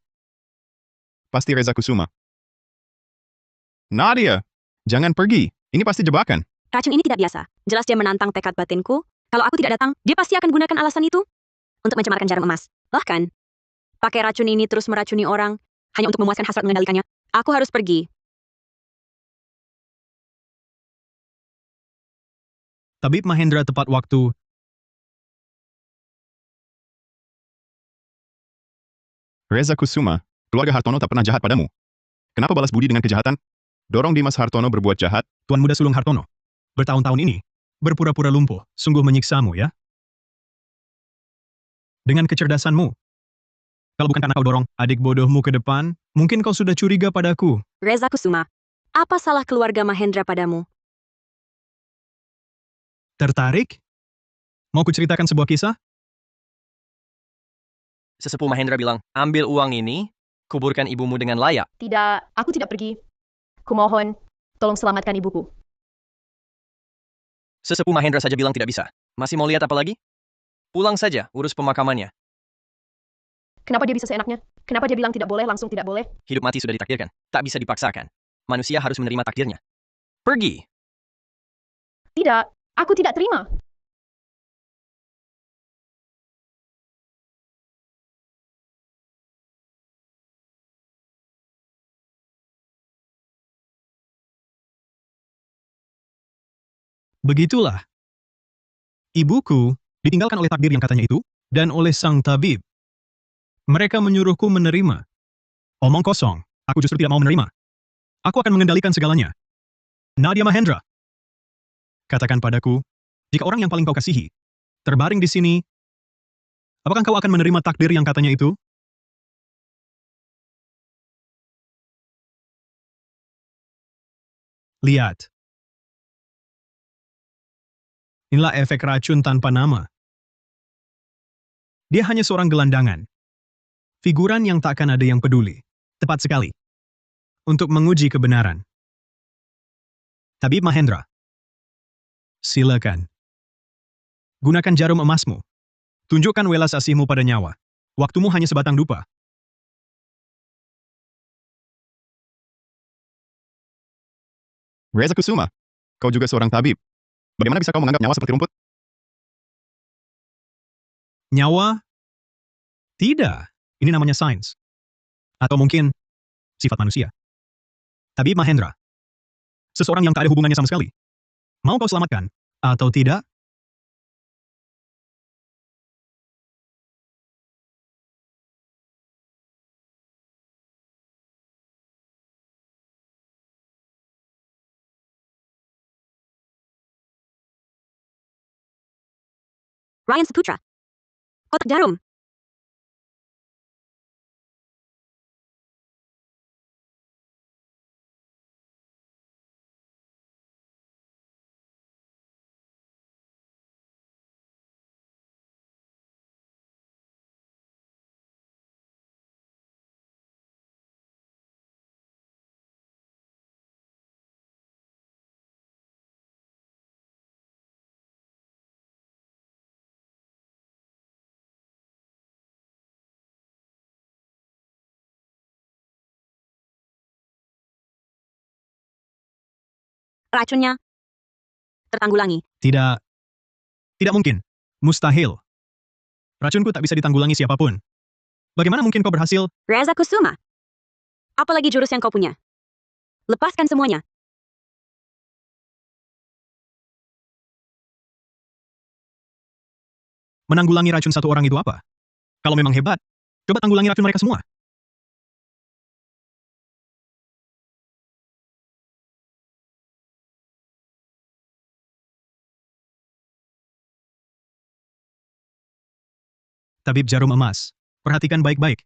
Pasti Reza Kusuma. Nadia, jangan pergi. Ini pasti jebakan. Racun ini tidak biasa. Jelas dia menantang tekad batinku. Kalau aku tidak datang, dia pasti akan gunakan alasan itu untuk mencemarkan jarum emas. Bahkan, pakai racun ini terus meracuni orang, hanya untuk memuaskan hasrat mengendalikannya. Aku harus pergi. Tabib Mahendra tepat waktu. Reza Kusuma, keluarga Hartono tak pernah jahat padamu. Kenapa balas budi dengan kejahatan? Dorong Dimas Hartono berbuat jahat? Tuan Muda Sulung Hartono, bertahun-tahun ini, berpura-pura lumpuh, sungguh menyiksamu ya. Dengan kecerdasanmu. Kalau bukan karena kau dorong adik bodohmu ke depan, mungkin kau sudah curiga padaku. Reza Kusuma, apa salah keluarga Mahendra padamu? Tertarik? Mau kuceritakan sebuah kisah? Sesepuh Mahendra bilang, ambil uang ini, kuburkan ibumu dengan layak. Tidak, aku tidak pergi. Kumohon, tolong selamatkan ibuku. Sesepuh Mahendra saja bilang tidak bisa. Masih mau lihat apa lagi? Pulang saja, urus pemakamannya. Kenapa dia bisa seenaknya? Kenapa dia bilang tidak boleh, langsung tidak boleh? Hidup mati sudah ditakdirkan. Tak bisa dipaksakan. Manusia harus menerima takdirnya. Pergi! Tidak, aku tidak terima. Begitulah. Ibuku ditinggalkan oleh takdir yang katanya itu, dan oleh sang tabib. Mereka menyuruhku menerima. Omong kosong, aku justru tidak mau menerima. Aku akan mengendalikan segalanya. Nadia Mahendra, katakan padaku, jika orang yang paling kau kasihi terbaring di sini, apakah kau akan menerima takdir yang katanya itu? Lihat. Inilah efek racun tanpa nama. Dia hanya seorang gelandangan. Figuran yang tak akan ada yang peduli. Tepat sekali. Untuk menguji kebenaran. Tabib Mahendra. Silakan. Gunakan jarum emasmu. Tunjukkan welas asihmu pada nyawa. Waktumu hanya sebatang dupa. Reza Kusuma, kau juga seorang tabib. Bagaimana bisa kau menganggap nyawa seperti rumput? Nyawa? Tidak. Ini namanya sains. Atau mungkin sifat manusia. Tabib Mahendra. Seseorang yang tak ada hubungannya sama sekali. Mau kau selamatkan? Atau tidak? Ryan Saputra. Kotak jarum. Racunnya tertanggulangi. Tidak mungkin. Mustahil. Racunku tak bisa ditanggulangi siapapun. Bagaimana mungkin kau berhasil? Reza Kusuma. Apalagi jurus yang kau punya? Lepaskan semuanya. Menanggulangi racun satu orang itu apa? Kalau memang hebat, coba tanggulangi racun mereka semua. Tabib jarum emas, perhatikan baik-baik.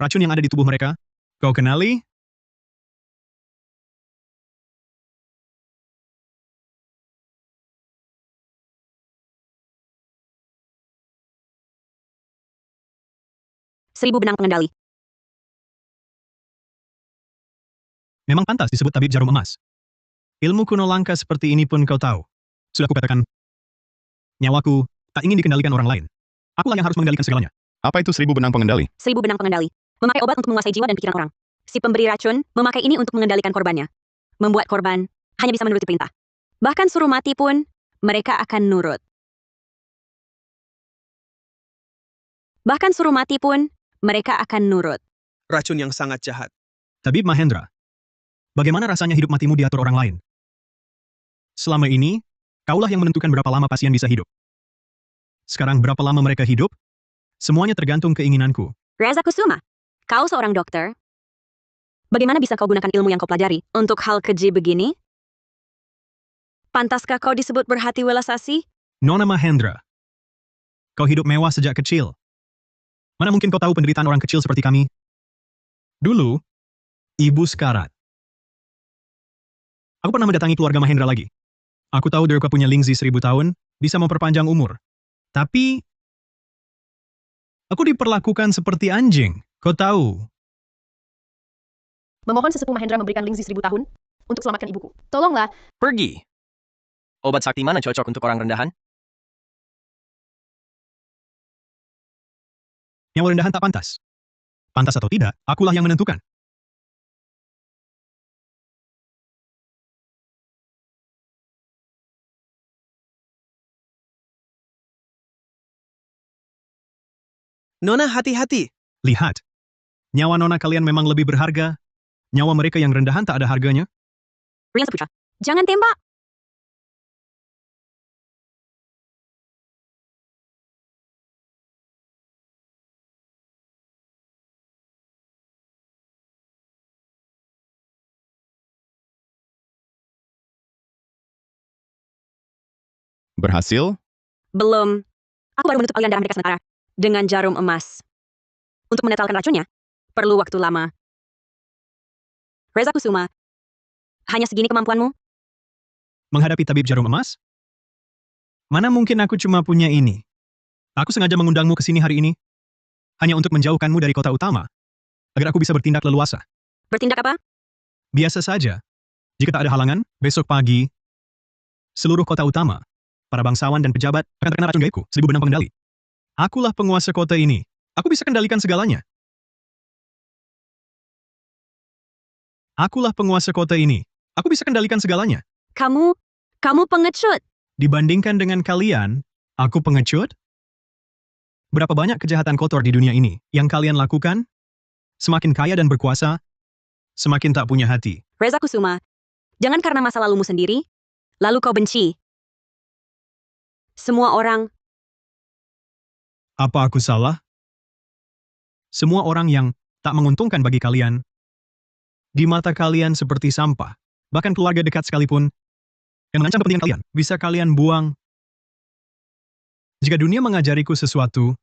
Racun yang ada di tubuh mereka, kau kenali? Seribu benang pengendali. Memang pantas disebut tabib jarum emas. Ilmu kuno langka seperti ini pun kau tahu. Sudah kukatakan, nyawaku tak ingin dikendalikan orang lain. Akulah yang harus mengendalikan segalanya. Apa itu 1000 benang pengendali? 1000 benang pengendali. Memakai obat untuk menguasai jiwa dan pikiran orang. Si pemberi racun memakai ini untuk mengendalikan korbannya. Membuat korban hanya bisa menuruti perintah. Bahkan suruh mati pun, mereka akan nurut. Bahkan suruh mati pun, mereka akan nurut. Racun yang sangat jahat. Tabib Mahendra, bagaimana rasanya hidup matimu diatur orang lain? Selama ini, kaulah yang menentukan berapa lama pasien bisa hidup. Sekarang berapa lama mereka hidup? Semuanya tergantung keinginanku. Reza Kusuma, kau seorang dokter. Bagaimana bisa kau gunakan ilmu yang kau pelajari untuk hal keji begini? Pantaskah kau disebut berhati welas asih? Nona Mahendra, kau hidup mewah sejak kecil. Mana mungkin kau tahu penderitaan orang kecil seperti kami? Dulu, ibu sekarat. Aku pernah mendatangi keluarga Mahendra lagi. Aku tahu mereka punya lingzi 1000 tahun, bisa memperpanjang umur. Tapi, aku diperlakukan seperti anjing. Kau tahu. Memohon sesepuh Mahendra memberikan lingzi 1000 tahun untuk selamatkan ibuku. Tolonglah. Pergi. Obat sakti mana cocok untuk orang rendahan? Nyawa rendahan tak pantas. Pantas atau tidak, akulah yang menentukan. Nona, hati-hati. Lihat. Nyawa nona kalian memang lebih berharga. Nyawa mereka yang rendahan tak ada harganya. Rian Saputra, jangan tembak. Berhasil? Belum. Aku baru menutup aliran darah mereka sementara. Dengan jarum emas. Untuk menetralkan racunnya, perlu waktu lama. Reza Kusuma, hanya segini kemampuanmu? Menghadapi tabib jarum emas? Mana mungkin aku cuma punya ini? Aku sengaja mengundangmu ke sini hari ini, hanya untuk menjauhkanmu dari kota utama, agar aku bisa bertindak leluasa. Bertindak apa? Biasa saja. Jika tak ada halangan, besok pagi, seluruh kota utama, para bangsawan dan pejabat akan terkena racun gaibku, 1000 benang pengendali. Akulah penguasa kota ini. Aku bisa kendalikan segalanya. Akulah penguasa kota ini. Aku bisa kendalikan segalanya. Kamu pengecut. Dibandingkan dengan kalian, aku pengecut? Berapa banyak kejahatan kotor di dunia ini yang kalian lakukan? Semakin kaya dan berkuasa, semakin tak punya hati. Reza Kusuma, jangan karena masa lalumu sendiri, lalu kau benci semua orang. Apa aku salah? Semua orang yang tak menguntungkan bagi kalian, di mata kalian seperti sampah, bahkan keluarga dekat sekalipun, yang mengancam kepentingan kalian, bisa kalian buang. Jika dunia mengajariku sesuatu,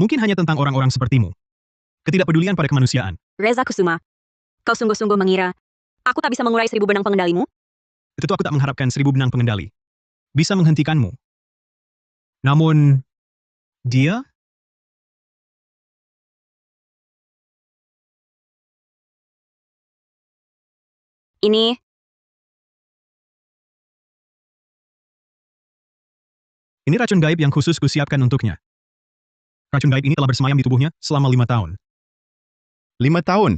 mungkin hanya tentang orang-orang sepertimu. Ketidakpedulian pada kemanusiaan. Reza Kusuma, kau sungguh-sungguh mengira aku tak bisa mengurai 1000 benang pengendalimu? Tentu aku tak mengharapkan 1000 benang pengendali bisa menghentikanmu. Namun, dia? Ini racun gaib yang khusus kusiapkan untuknya. Racun gaib ini telah bersemayam di tubuhnya selama 5 tahun. 5 tahun?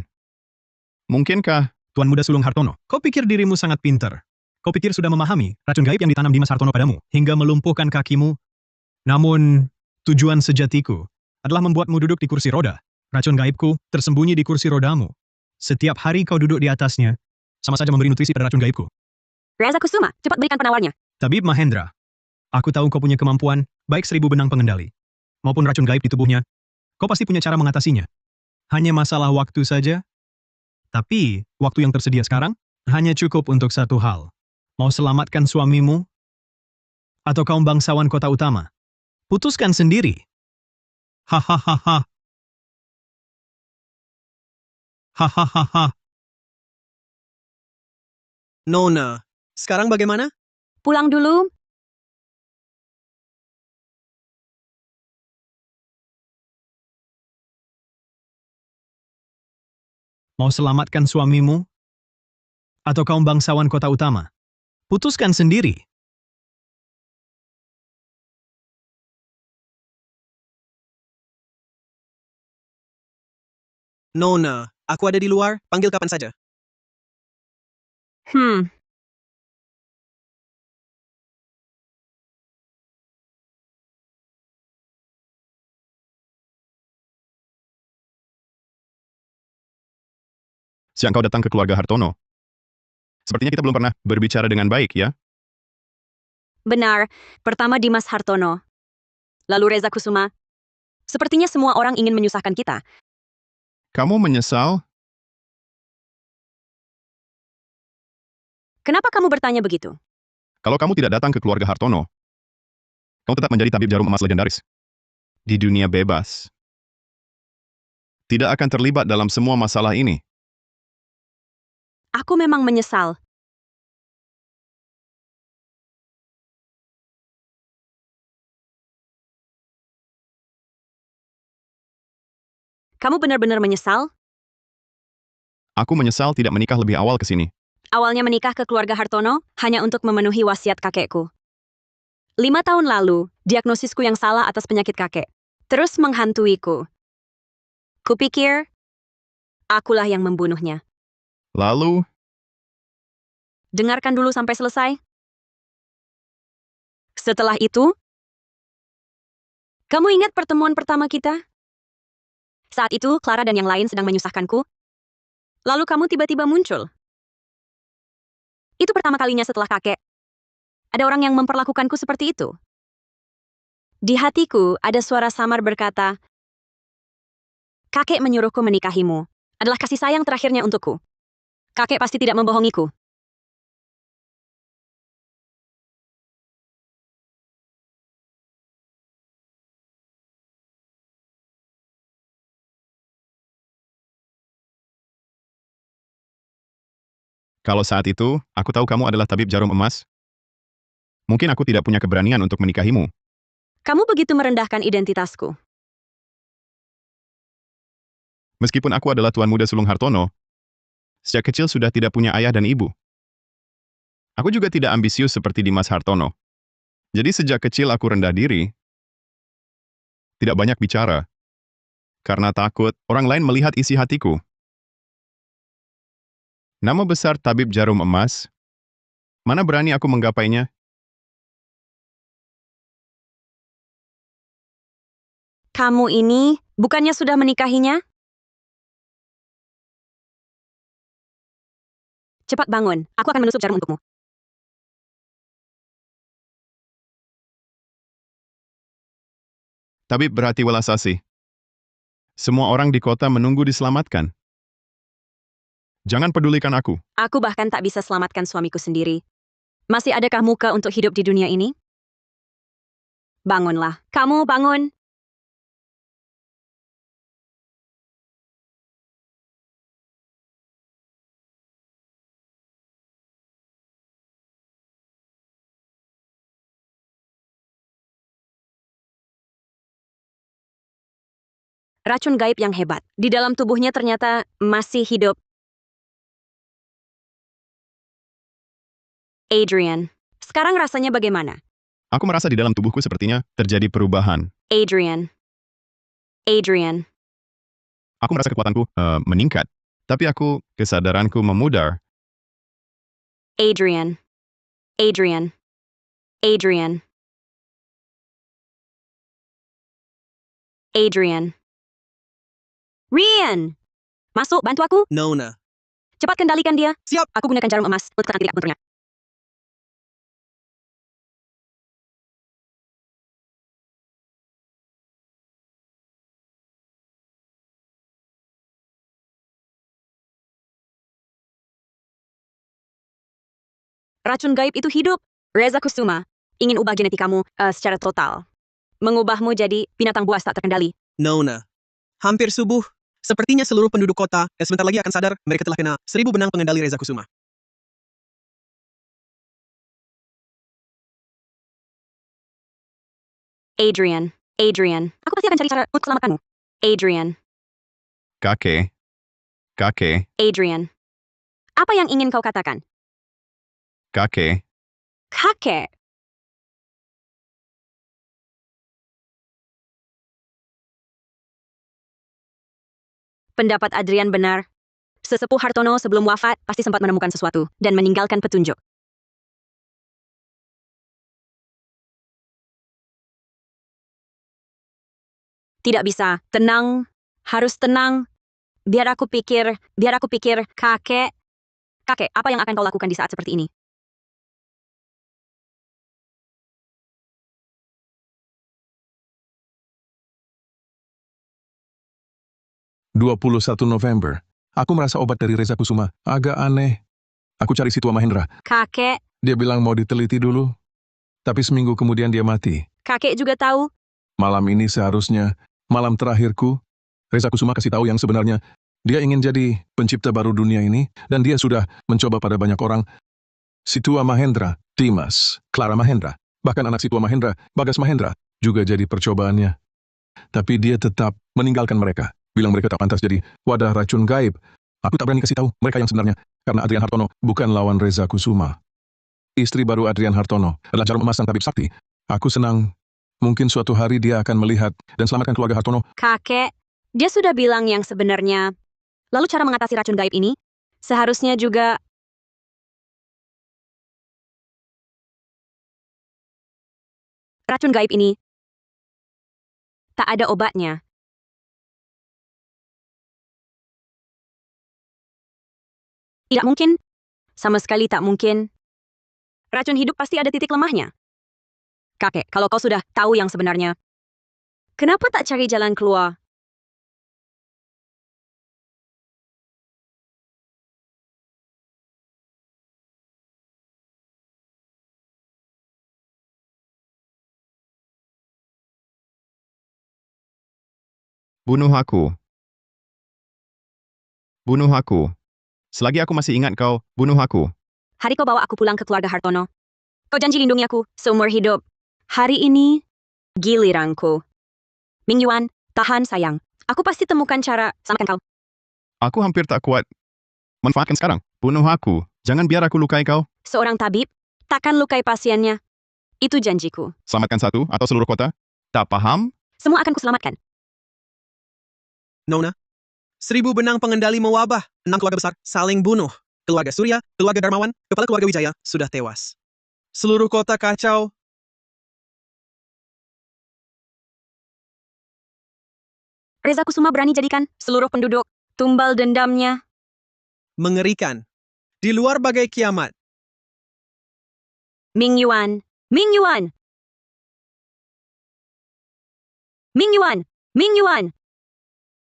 Mungkinkah? Tuan Muda Sulung Hartono, kau pikir dirimu sangat pintar. Kau pikir sudah memahami racun gaib yang ditanam Dimas Hartono padamu hingga melumpuhkan kakimu? Namun, tujuan sejatiku adalah membuatmu duduk di kursi roda. Racun gaibku tersembunyi di kursi rodamu. Setiap hari kau duduk di atasnya, sama saja memberi nutrisi pada racun gaibku. Reza Kusuma, cepat berikan penawarnya. Tabib Mahendra, aku tahu kau punya kemampuan, baik 1000 benang pengendali, maupun racun gaib di tubuhnya. Kau pasti punya cara mengatasinya. Hanya masalah waktu saja. Tapi, waktu yang tersedia sekarang hanya cukup untuk satu hal. Mau selamatkan suamimu? Atau kaum bangsawan kota utama? Putuskan sendiri. Hahaha. Hahaha. Nona, sekarang bagaimana? Pulang dulu. Mau selamatkan suamimu? Atau kaum bangsawan kota utama? Putuskan sendiri. Nona, aku ada di luar, panggil kapan saja. Siang kau datang ke keluarga Hartono. Sepertinya kita belum pernah berbicara dengan baik, ya? Benar, pertama Dimas Hartono. Lalu Reza Kusuma. Sepertinya semua orang ingin menyusahkan kita. Kamu menyesal? Kenapa kamu bertanya begitu? Kalau kamu tidak datang ke keluarga Hartono, kamu tetap menjadi tabib jarum emas legendaris. Di dunia bebas. Tidak akan terlibat dalam semua masalah ini. Aku memang menyesal. Kamu benar-benar menyesal? Aku menyesal tidak menikah lebih awal ke sini. Awalnya menikah ke keluarga Hartono hanya untuk memenuhi wasiat kakekku. 5 tahun lalu, diagnosisku yang salah atas penyakit kakek terus menghantuiku. Kupikir, akulah yang membunuhnya. Lalu, Dengarkan dulu sampai selesai. Setelah itu, kamu ingat pertemuan pertama kita? Saat itu, Clara dan yang lain sedang menyusahkanku. Lalu kamu tiba-tiba muncul. Itu pertama kalinya setelah kakek. Ada orang yang memperlakukanku seperti itu. Di hatiku, ada suara samar berkata, kakek menyuruhku menikahimu. Adalah kasih sayang terakhirnya untukku. Kakek pasti tidak membohongiku. kalau saat itu, aku tahu kamu adalah tabib jarum emas, mungkin aku tidak punya keberanian untuk menikahimu. Kamu begitu merendahkan identitasku. Meskipun aku adalah Tuan Muda Sulung Hartono, sejak kecil sudah tidak punya ayah dan ibu. Aku juga tidak ambisius seperti Dimas Hartono. Jadi sejak kecil aku rendah diri, tidak banyak bicara, karena takut orang lain melihat isi hatiku. Nama besar tabib jarum emas, mana berani aku menggapainya? Kamu ini, bukannya sudah menikahinya? Cepat bangun, aku akan menusuk jarum untukmu. Tabib berhati welas asih. Semua orang di kota menunggu diselamatkan. Jangan pedulikan aku. Aku bahkan tak bisa selamatkan suamiku sendiri. Masih adakah muka untuk hidup di dunia ini? Bangunlah, kamu bangun. Racun gaib yang hebat. Di dalam tubuhnya ternyata masih hidup. Adrian, sekarang rasanya bagaimana? Aku merasa di dalam tubuhku sepertinya terjadi perubahan. Adrian. Adrian. Aku merasa kekuatanku meningkat, tapi kesadaranku memudar. Adrian. Adrian. Adrian. Adrian. Rian! Masuk, bantu aku. Nona. Cepat kendalikan dia. Siap. Aku gunakan jarum emas untuk tekan titik akupunturnya. Racun gaib itu hidup. Reza Kusuma ingin ubah genetikamu secara total. Mengubahmu jadi binatang buas tak terkendali. Nona. Hampir subuh. Sepertinya seluruh penduduk kota dan sebentar lagi akan sadar mereka telah kena 1000 benang pengendali Reza Kusuma. Adrian. Adrian. Aku pasti akan cari cara untuk selamatkanmu. Adrian. Kakek. Kakek. Adrian. Apa yang ingin kau katakan? Kakek. Kakek. Pendapat Adrian benar. Sesepuh Hartono sebelum wafat pasti sempat menemukan sesuatu dan meninggalkan petunjuk. Tidak bisa. Tenang. Harus tenang. Biar aku pikir, kakek. Kakek, apa yang akan kau lakukan di saat seperti ini? November. Aku merasa obat dari Reza Kusuma. Agak aneh. Aku cari si tua Mahendra. Kakek. Dia bilang mau diteliti dulu. Tapi seminggu kemudian dia mati. Kakek juga tahu. Malam ini seharusnya malam terakhirku. Reza Kusuma kasih tahu yang sebenarnya. Dia ingin jadi pencipta baru dunia ini. Dan dia sudah mencoba pada banyak orang. Si tua Mahendra, Dimas, Clara Mahendra. Bahkan anak si tua Mahendra, Bagas Mahendra, juga jadi percobaannya. Tapi dia tetap meninggalkan mereka. Bilang mereka tak pantas jadi wadah racun gaib. Aku tak berani kasih tahu mereka yang sebenarnya. Karena Adrian Hartono bukan lawan Reza Kusuma. Istri baru Adrian Hartono adalah jarum emas sang tabib sakti. Aku senang. Mungkin suatu hari dia akan melihat dan selamatkan keluarga Hartono. Kakek, dia sudah bilang yang sebenarnya. Lalu cara mengatasi racun gaib ini? Seharusnya juga... Racun gaib ini tak ada obatnya. Tidak mungkin. Sama sekali tak mungkin. Racun hidup pasti ada titik lemahnya. Kakek, kalau kau sudah tahu yang sebenarnya, kenapa tak cari jalan keluar? Bunuh aku. Bunuh aku. Selagi aku masih ingat kau, bunuh aku. Hari kau bawa aku pulang ke keluarga Hartono. Kau janji lindungi aku seumur hidup. Hari ini, giliranku. Ming Yuan, tahan sayang. Aku pasti temukan cara selamatkan kau. Aku hampir tak kuat. Manfaatkan sekarang. Bunuh aku. Jangan biar aku lukai kau. Seorang tabib takkan lukai pasiennya. Itu janjiku. Selamatkan satu atau seluruh kota. Tak paham? Semua akan kuselamatkan. Nona. 1000 benang pengendali mewabah. 6 keluarga besar saling bunuh. Keluarga Surya, keluarga Darmawan, kepala keluarga Wijaya sudah tewas. Seluruh kota kacau. Reza Kusuma berani jadikan seluruh penduduk tumbal dendamnya. Mengerikan. Di luar bagai kiamat. Ming Yuan. Ming Yuan. Ming Yuan. Ming Yuan.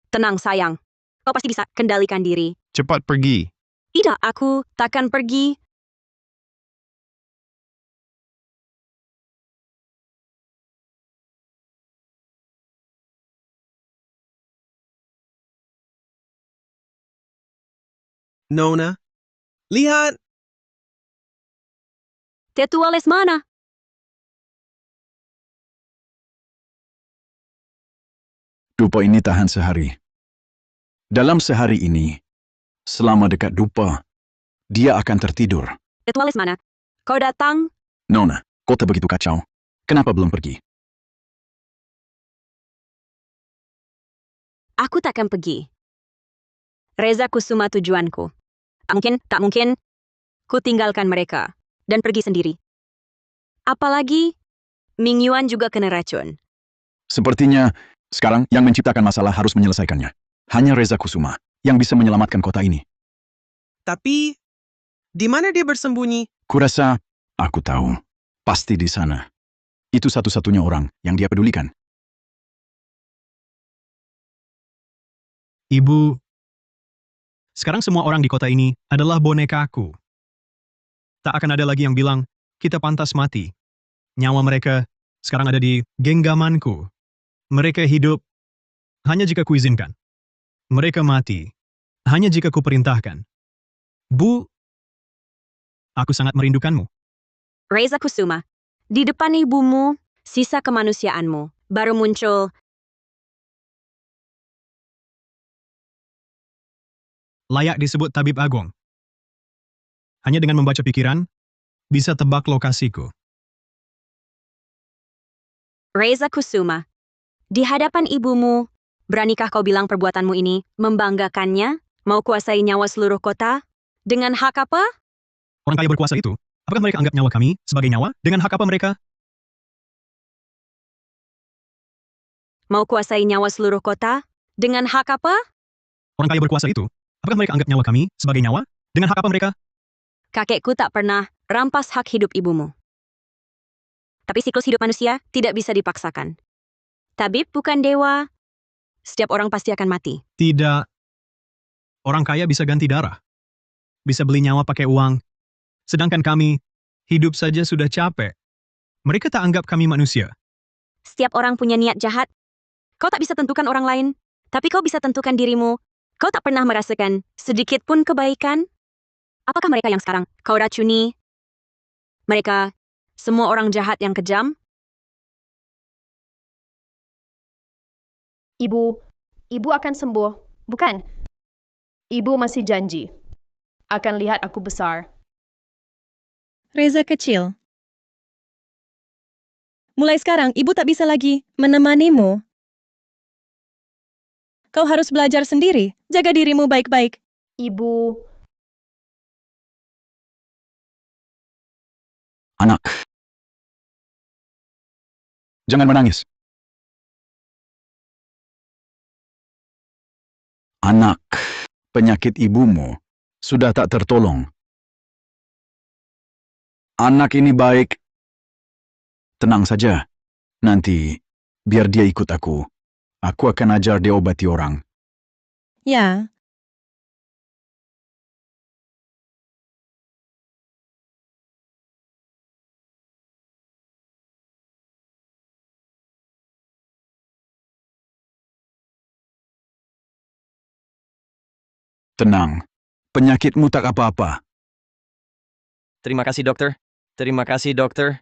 Tenang sayang. Kau pasti bisa kendalikan diri. Cepat pergi. Tidak, aku takkan pergi. Nona. Lihat. Tetua Lesmana. Dupa ini tahan sehari. Dalam sehari ini, selama dekat dupa, dia akan tertidur. Tetua Lesmana. Kau datang? Nona, kota begitu kacau. Kenapa belum pergi? Aku takkan pergi. Reza Kusuma tujuanku. Tak mungkin. Ku tinggalkan mereka. dan pergi sendiri. Apalagi, Ming Yuan juga kena racun. Sepertinya, sekarang yang menciptakan masalah harus menyelesaikannya. Hanya Reza Kusuma yang bisa menyelamatkan kota ini. Tapi, di mana dia bersembunyi? Kurasa, aku tahu. Pasti di sana. Itu satu-satunya orang yang dia pedulikan. Ibu, sekarang semua orang di kota ini adalah bonekaku. Tak akan ada lagi yang bilang, kita pantas mati. Nyawa mereka sekarang ada di genggamanku. Mereka hidup hanya jika kuizinkan. Mereka mati hanya jika kuperintahkan. Bu, aku sangat merindukanmu. Reza Kusuma, di depan ibumu, sisa kemanusiaanmu baru muncul. Layak disebut tabib agung. Hanya dengan membaca pikiran, bisa tebak lokasiku. Reza Kusuma, di hadapan ibumu, beranikah kau bilang perbuatanmu ini membanggakannya? Mau kuasai nyawa seluruh kota? Dengan hak apa? Orang kaya berkuasa itu, apakah mereka anggap nyawa kami sebagai nyawa? Dengan hak apa mereka? Mau kuasai nyawa seluruh kota? Dengan hak apa? Orang kaya berkuasa itu, apakah mereka anggap nyawa kami sebagai nyawa? Dengan hak apa mereka? Kakekku tak pernah rampas hak hidup ibumu. Tapi siklus hidup manusia tidak bisa dipaksakan. Tabib bukan dewa. Setiap orang pasti akan mati. Tidak. Orang kaya bisa ganti darah. Bisa beli nyawa pakai uang. Sedangkan kami, hidup saja sudah capek. Mereka tak anggap kami manusia. Setiap orang punya niat jahat. Kau tak bisa tentukan orang lain, tapi kau bisa tentukan dirimu. Kau tak pernah merasakan sedikit pun kebaikan? Apakah mereka yang sekarang kau racuni? Mereka, semua orang jahat yang kejam? Ibu akan sembuh, bukan? Ibu masih janji. Akan lihat aku besar. Reza kecil. Mulai sekarang, ibu tak bisa lagi menemanimu. Kau harus belajar sendiri. Jaga dirimu baik-baik. Ibu. Anak. Jangan menangis. Anak, penyakit ibumu sudah tak tertolong. Anak ini baik. Tenang saja. Nanti, biar dia ikut aku. Aku akan ajar dia obati orang. Ya. Tenang. Penyakitmu tak apa-apa. Terima kasih, dokter. Terima kasih, dokter.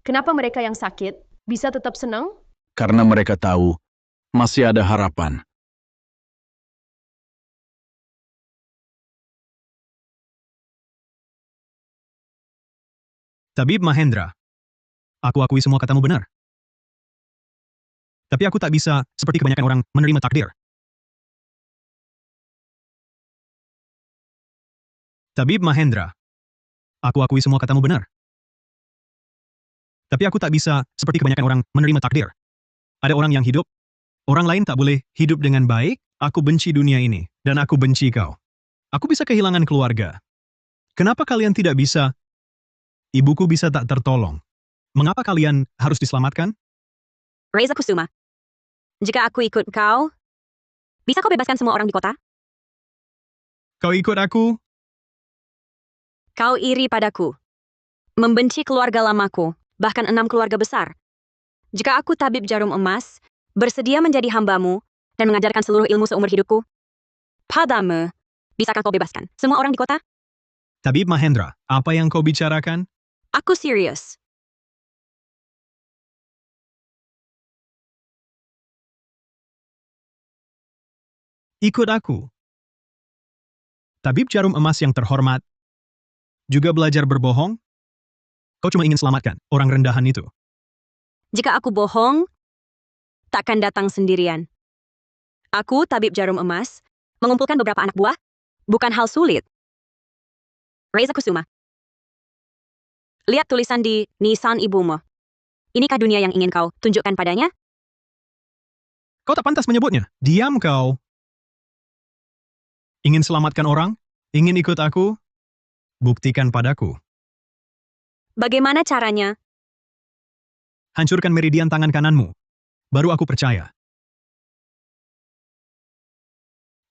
Kenapa mereka yang sakit bisa tetap senang? Karena mereka tahu masih ada harapan. Tabib Mahendra, aku akui semua katamu benar. Tapi aku tak bisa, seperti kebanyakan orang, menerima takdir. Tabib Mahendra, aku akui semua katamu benar. Tapi aku tak bisa, seperti kebanyakan orang, menerima takdir. Ada orang yang hidup, orang lain tak boleh hidup dengan baik. Aku benci dunia ini, dan aku benci kau. Aku bisa kehilangan keluarga. Kenapa kalian tidak bisa? Ibuku bisa tak tertolong. Mengapa kalian harus diselamatkan? Reza Kusuma, jika aku ikut kau, bisa kau bebaskan semua orang di kota? Kau ikut aku? Kau iri padaku. Membenci keluarga lamaku, bahkan 6 keluarga besar. Jika aku tabib jarum emas, bersedia menjadi hambamu, dan mengajarkan seluruh ilmu seumur hidupku, padamu, bisakah kau bebaskan semua orang di kota? Tabib Mahendra, apa yang kau bicarakan? Aku serius. Ikut aku. Tabib jarum emas yang terhormat, juga belajar berbohong? Kau cuma ingin selamatkan orang rendahan itu. Jika aku bohong, takkan datang sendirian. Aku, tabib jarum emas, mengumpulkan beberapa anak buah, bukan hal sulit. Reza Kusuma. Lihat tulisan di nisan ibumu. Inikah dunia yang ingin kau tunjukkan padanya? Kau tak pantas menyebutnya. Diam kau. Ingin selamatkan orang? Ingin ikut aku? Buktikan padaku. Bagaimana caranya? Hancurkan meridian tangan kananmu. Baru aku percaya.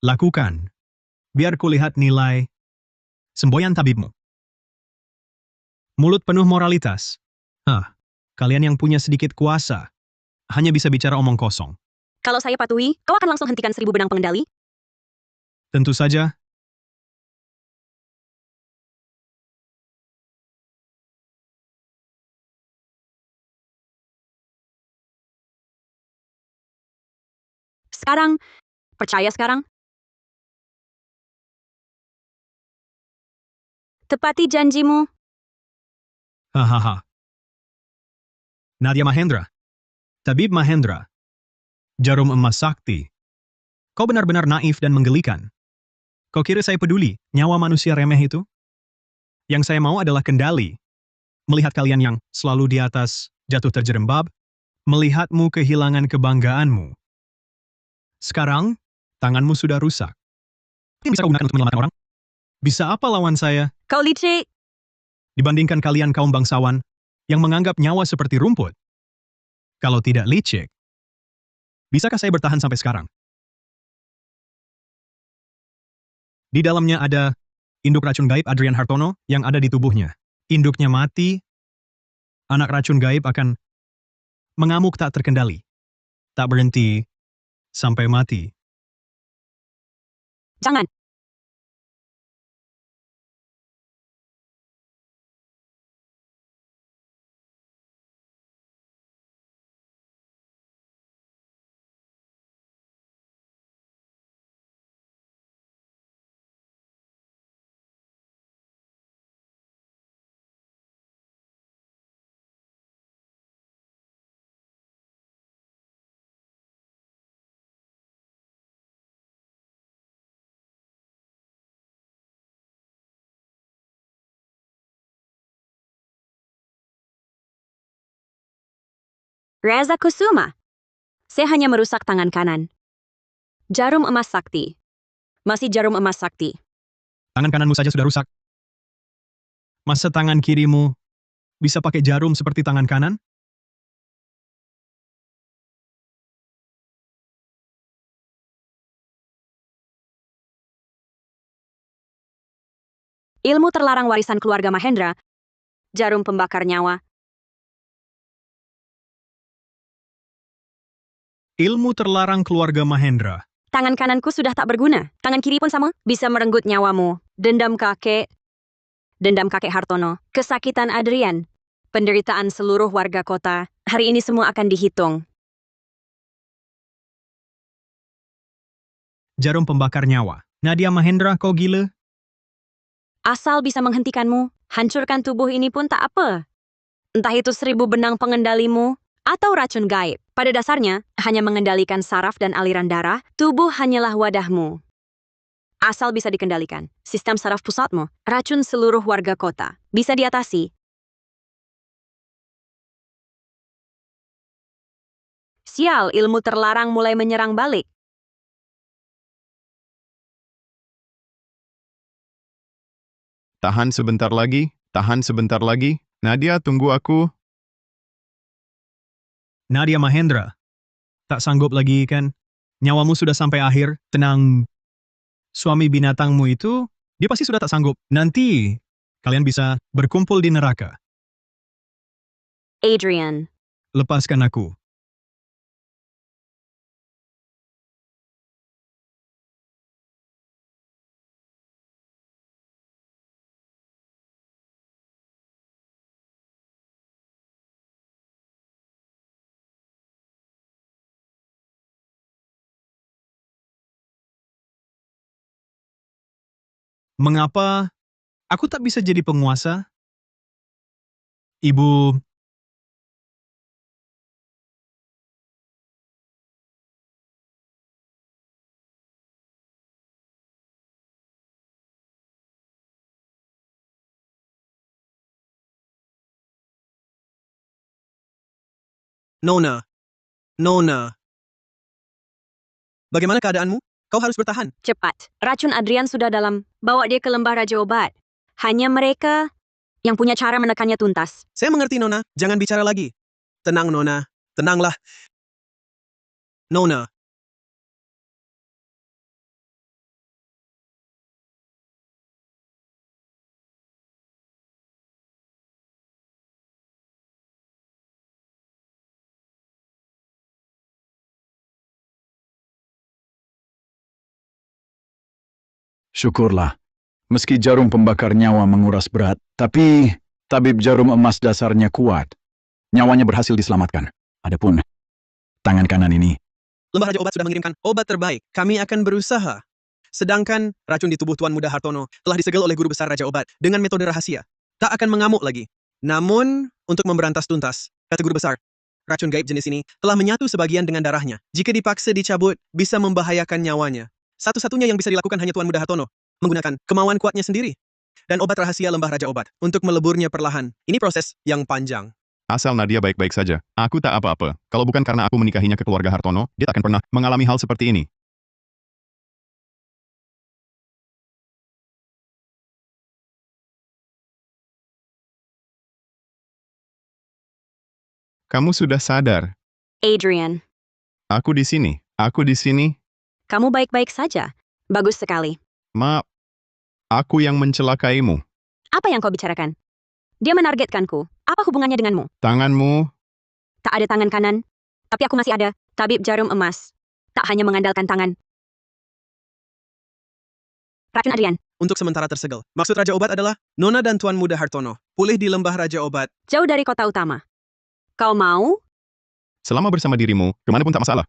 Lakukan. Biar kulihat nilai semboyan tabibmu. Mulut penuh moralitas. Kalian yang punya sedikit kuasa, hanya bisa bicara omong kosong. Kalau saya patuhi, kau akan langsung hentikan 1000 benang pengendali? Tentu saja. Sekarang, percaya sekarang? Tepati janjimu. Hahaha. Nadia Mahendra. Tabib Mahendra. Jarum emas sakti. Kau benar-benar naif dan menggelikan. Kau kira saya peduli nyawa manusia remeh itu? Yang saya mau adalah kendali. Melihat kalian yang selalu di atas jatuh terjerembab, melihatmu kehilangan kebanggaanmu. Sekarang, tanganmu sudah rusak. Yang bisa kau gunakan untuk menyelamatkan orang? Bisa apa lawan saya? Kau licik. Dibandingkan kalian kaum bangsawan yang menganggap nyawa seperti rumput. Kalau tidak licik, bisakah saya bertahan sampai sekarang? Di dalamnya ada induk racun gaib Adrian Hartono yang ada di tubuhnya. Induknya mati, anak racun gaib akan mengamuk tak terkendali. Tak berhenti sampai mati. Jangan. Reza Kusuma. Saya hanya merusak tangan kanan. Jarum emas sakti. Masih jarum emas sakti. Tangan kananmu saja sudah rusak. Masa tangan kirimu bisa pakai jarum seperti tangan kanan? Ilmu terlarang warisan keluarga Mahendra. Jarum pembakar nyawa. Ilmu terlarang keluarga Mahendra. Tangan kananku sudah tak berguna. Tangan kiri pun sama. Bisa merenggut nyawamu. Dendam kakek. Dendam kakek Hartono. Kesakitan Adrian. Penderitaan seluruh warga kota. Hari ini semua akan dihitung. Jarum pembakar nyawa. Nadia Mahendra, kau gila? Asal bisa menghentikanmu, hancurkan tubuh ini pun tak apa. Entah itu 1000 benang pengendalimu, atau racun gaib. Pada dasarnya, hanya mengendalikan saraf dan aliran darah, tubuh hanyalah wadahmu. Asal bisa dikendalikan, sistem saraf pusatmu, racun seluruh warga kota, bisa diatasi. Sial, ilmu terlarang mulai menyerang balik. Tahan sebentar lagi, tahan sebentar lagi. Nadia, tunggu aku. Nadia Mahendra. Tak sanggup lagi kan? Nyawamu sudah sampai akhir, tenang. Suami binatangmu itu, dia pasti sudah tak sanggup. Nanti, kalian bisa berkumpul di neraka. Adrian. Lepaskan aku. Mengapa aku tak bisa jadi penguasa? Ibu, Nona. Nona. Bagaimana keadaanmu? Kau harus bertahan. Cepat. Racun Adrian sudah dalam. Bawa dia ke lembah Raja Obat. Hanya mereka yang punya cara menekannya tuntas. Saya mengerti, Nona. Jangan bicara lagi. Tenang, Nona. Tenanglah. Nona. Syukurlah. Meski jarum pembakar nyawa menguras berat, tapi tabib jarum emas dasarnya kuat. Nyawanya berhasil diselamatkan. Adapun tangan kanan ini, Lembah Raja Obat sudah mengirimkan obat terbaik. Kami akan berusaha. Sedangkan racun di tubuh Tuan Muda Hartono telah disegel oleh Guru Besar Raja Obat dengan metode rahasia. Tak akan mengamuk lagi. Namun, untuk memberantas tuntas, kata Guru Besar, racun gaib jenis ini telah menyatu sebagian dengan darahnya. Jika dipaksa dicabut, bisa membahayakan nyawanya. Satu-satunya yang bisa dilakukan hanya Tuan Muda Hartono, menggunakan kemauan kuatnya sendiri. Dan obat rahasia Lembah Raja Obat untuk meleburnya perlahan. Ini proses yang panjang. Asal Nadia baik-baik saja. Aku tak apa-apa. Kalau bukan karena aku menikahinya ke keluarga Hartono, dia tak akan pernah mengalami hal seperti ini. Kamu sudah sadar. Adrian, Aku di sini. Aku di sini. kamu baik-baik saja. Bagus sekali. Maaf. Aku yang mencelakaimu. Apa yang kau bicarakan? Dia menargetkanku. Apa hubungannya denganmu? Tanganmu. Tak ada tangan kanan. Tapi aku masih ada. Tabib jarum emas. Tak hanya mengandalkan tangan. Racun Adrian. Untuk sementara tersegel. Maksud Raja Obat adalah Nona dan Tuan Muda Hartono pulih di Lembah Raja Obat. Jauh dari kota utama. Kau mau? Selama bersama dirimu, kemana pun tak masalah.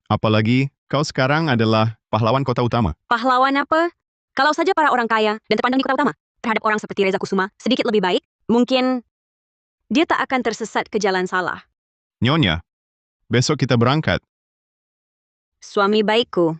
Apalagi, kau sekarang adalah pahlawan kota utama. Pahlawan apa? Kalau saja para orang kaya dan terpandang di kota utama terhadap orang seperti Reza Kusuma sedikit lebih baik, mungkin dia tak akan tersesat ke jalan salah. Nyonya, besok kita berangkat. Suami baikku,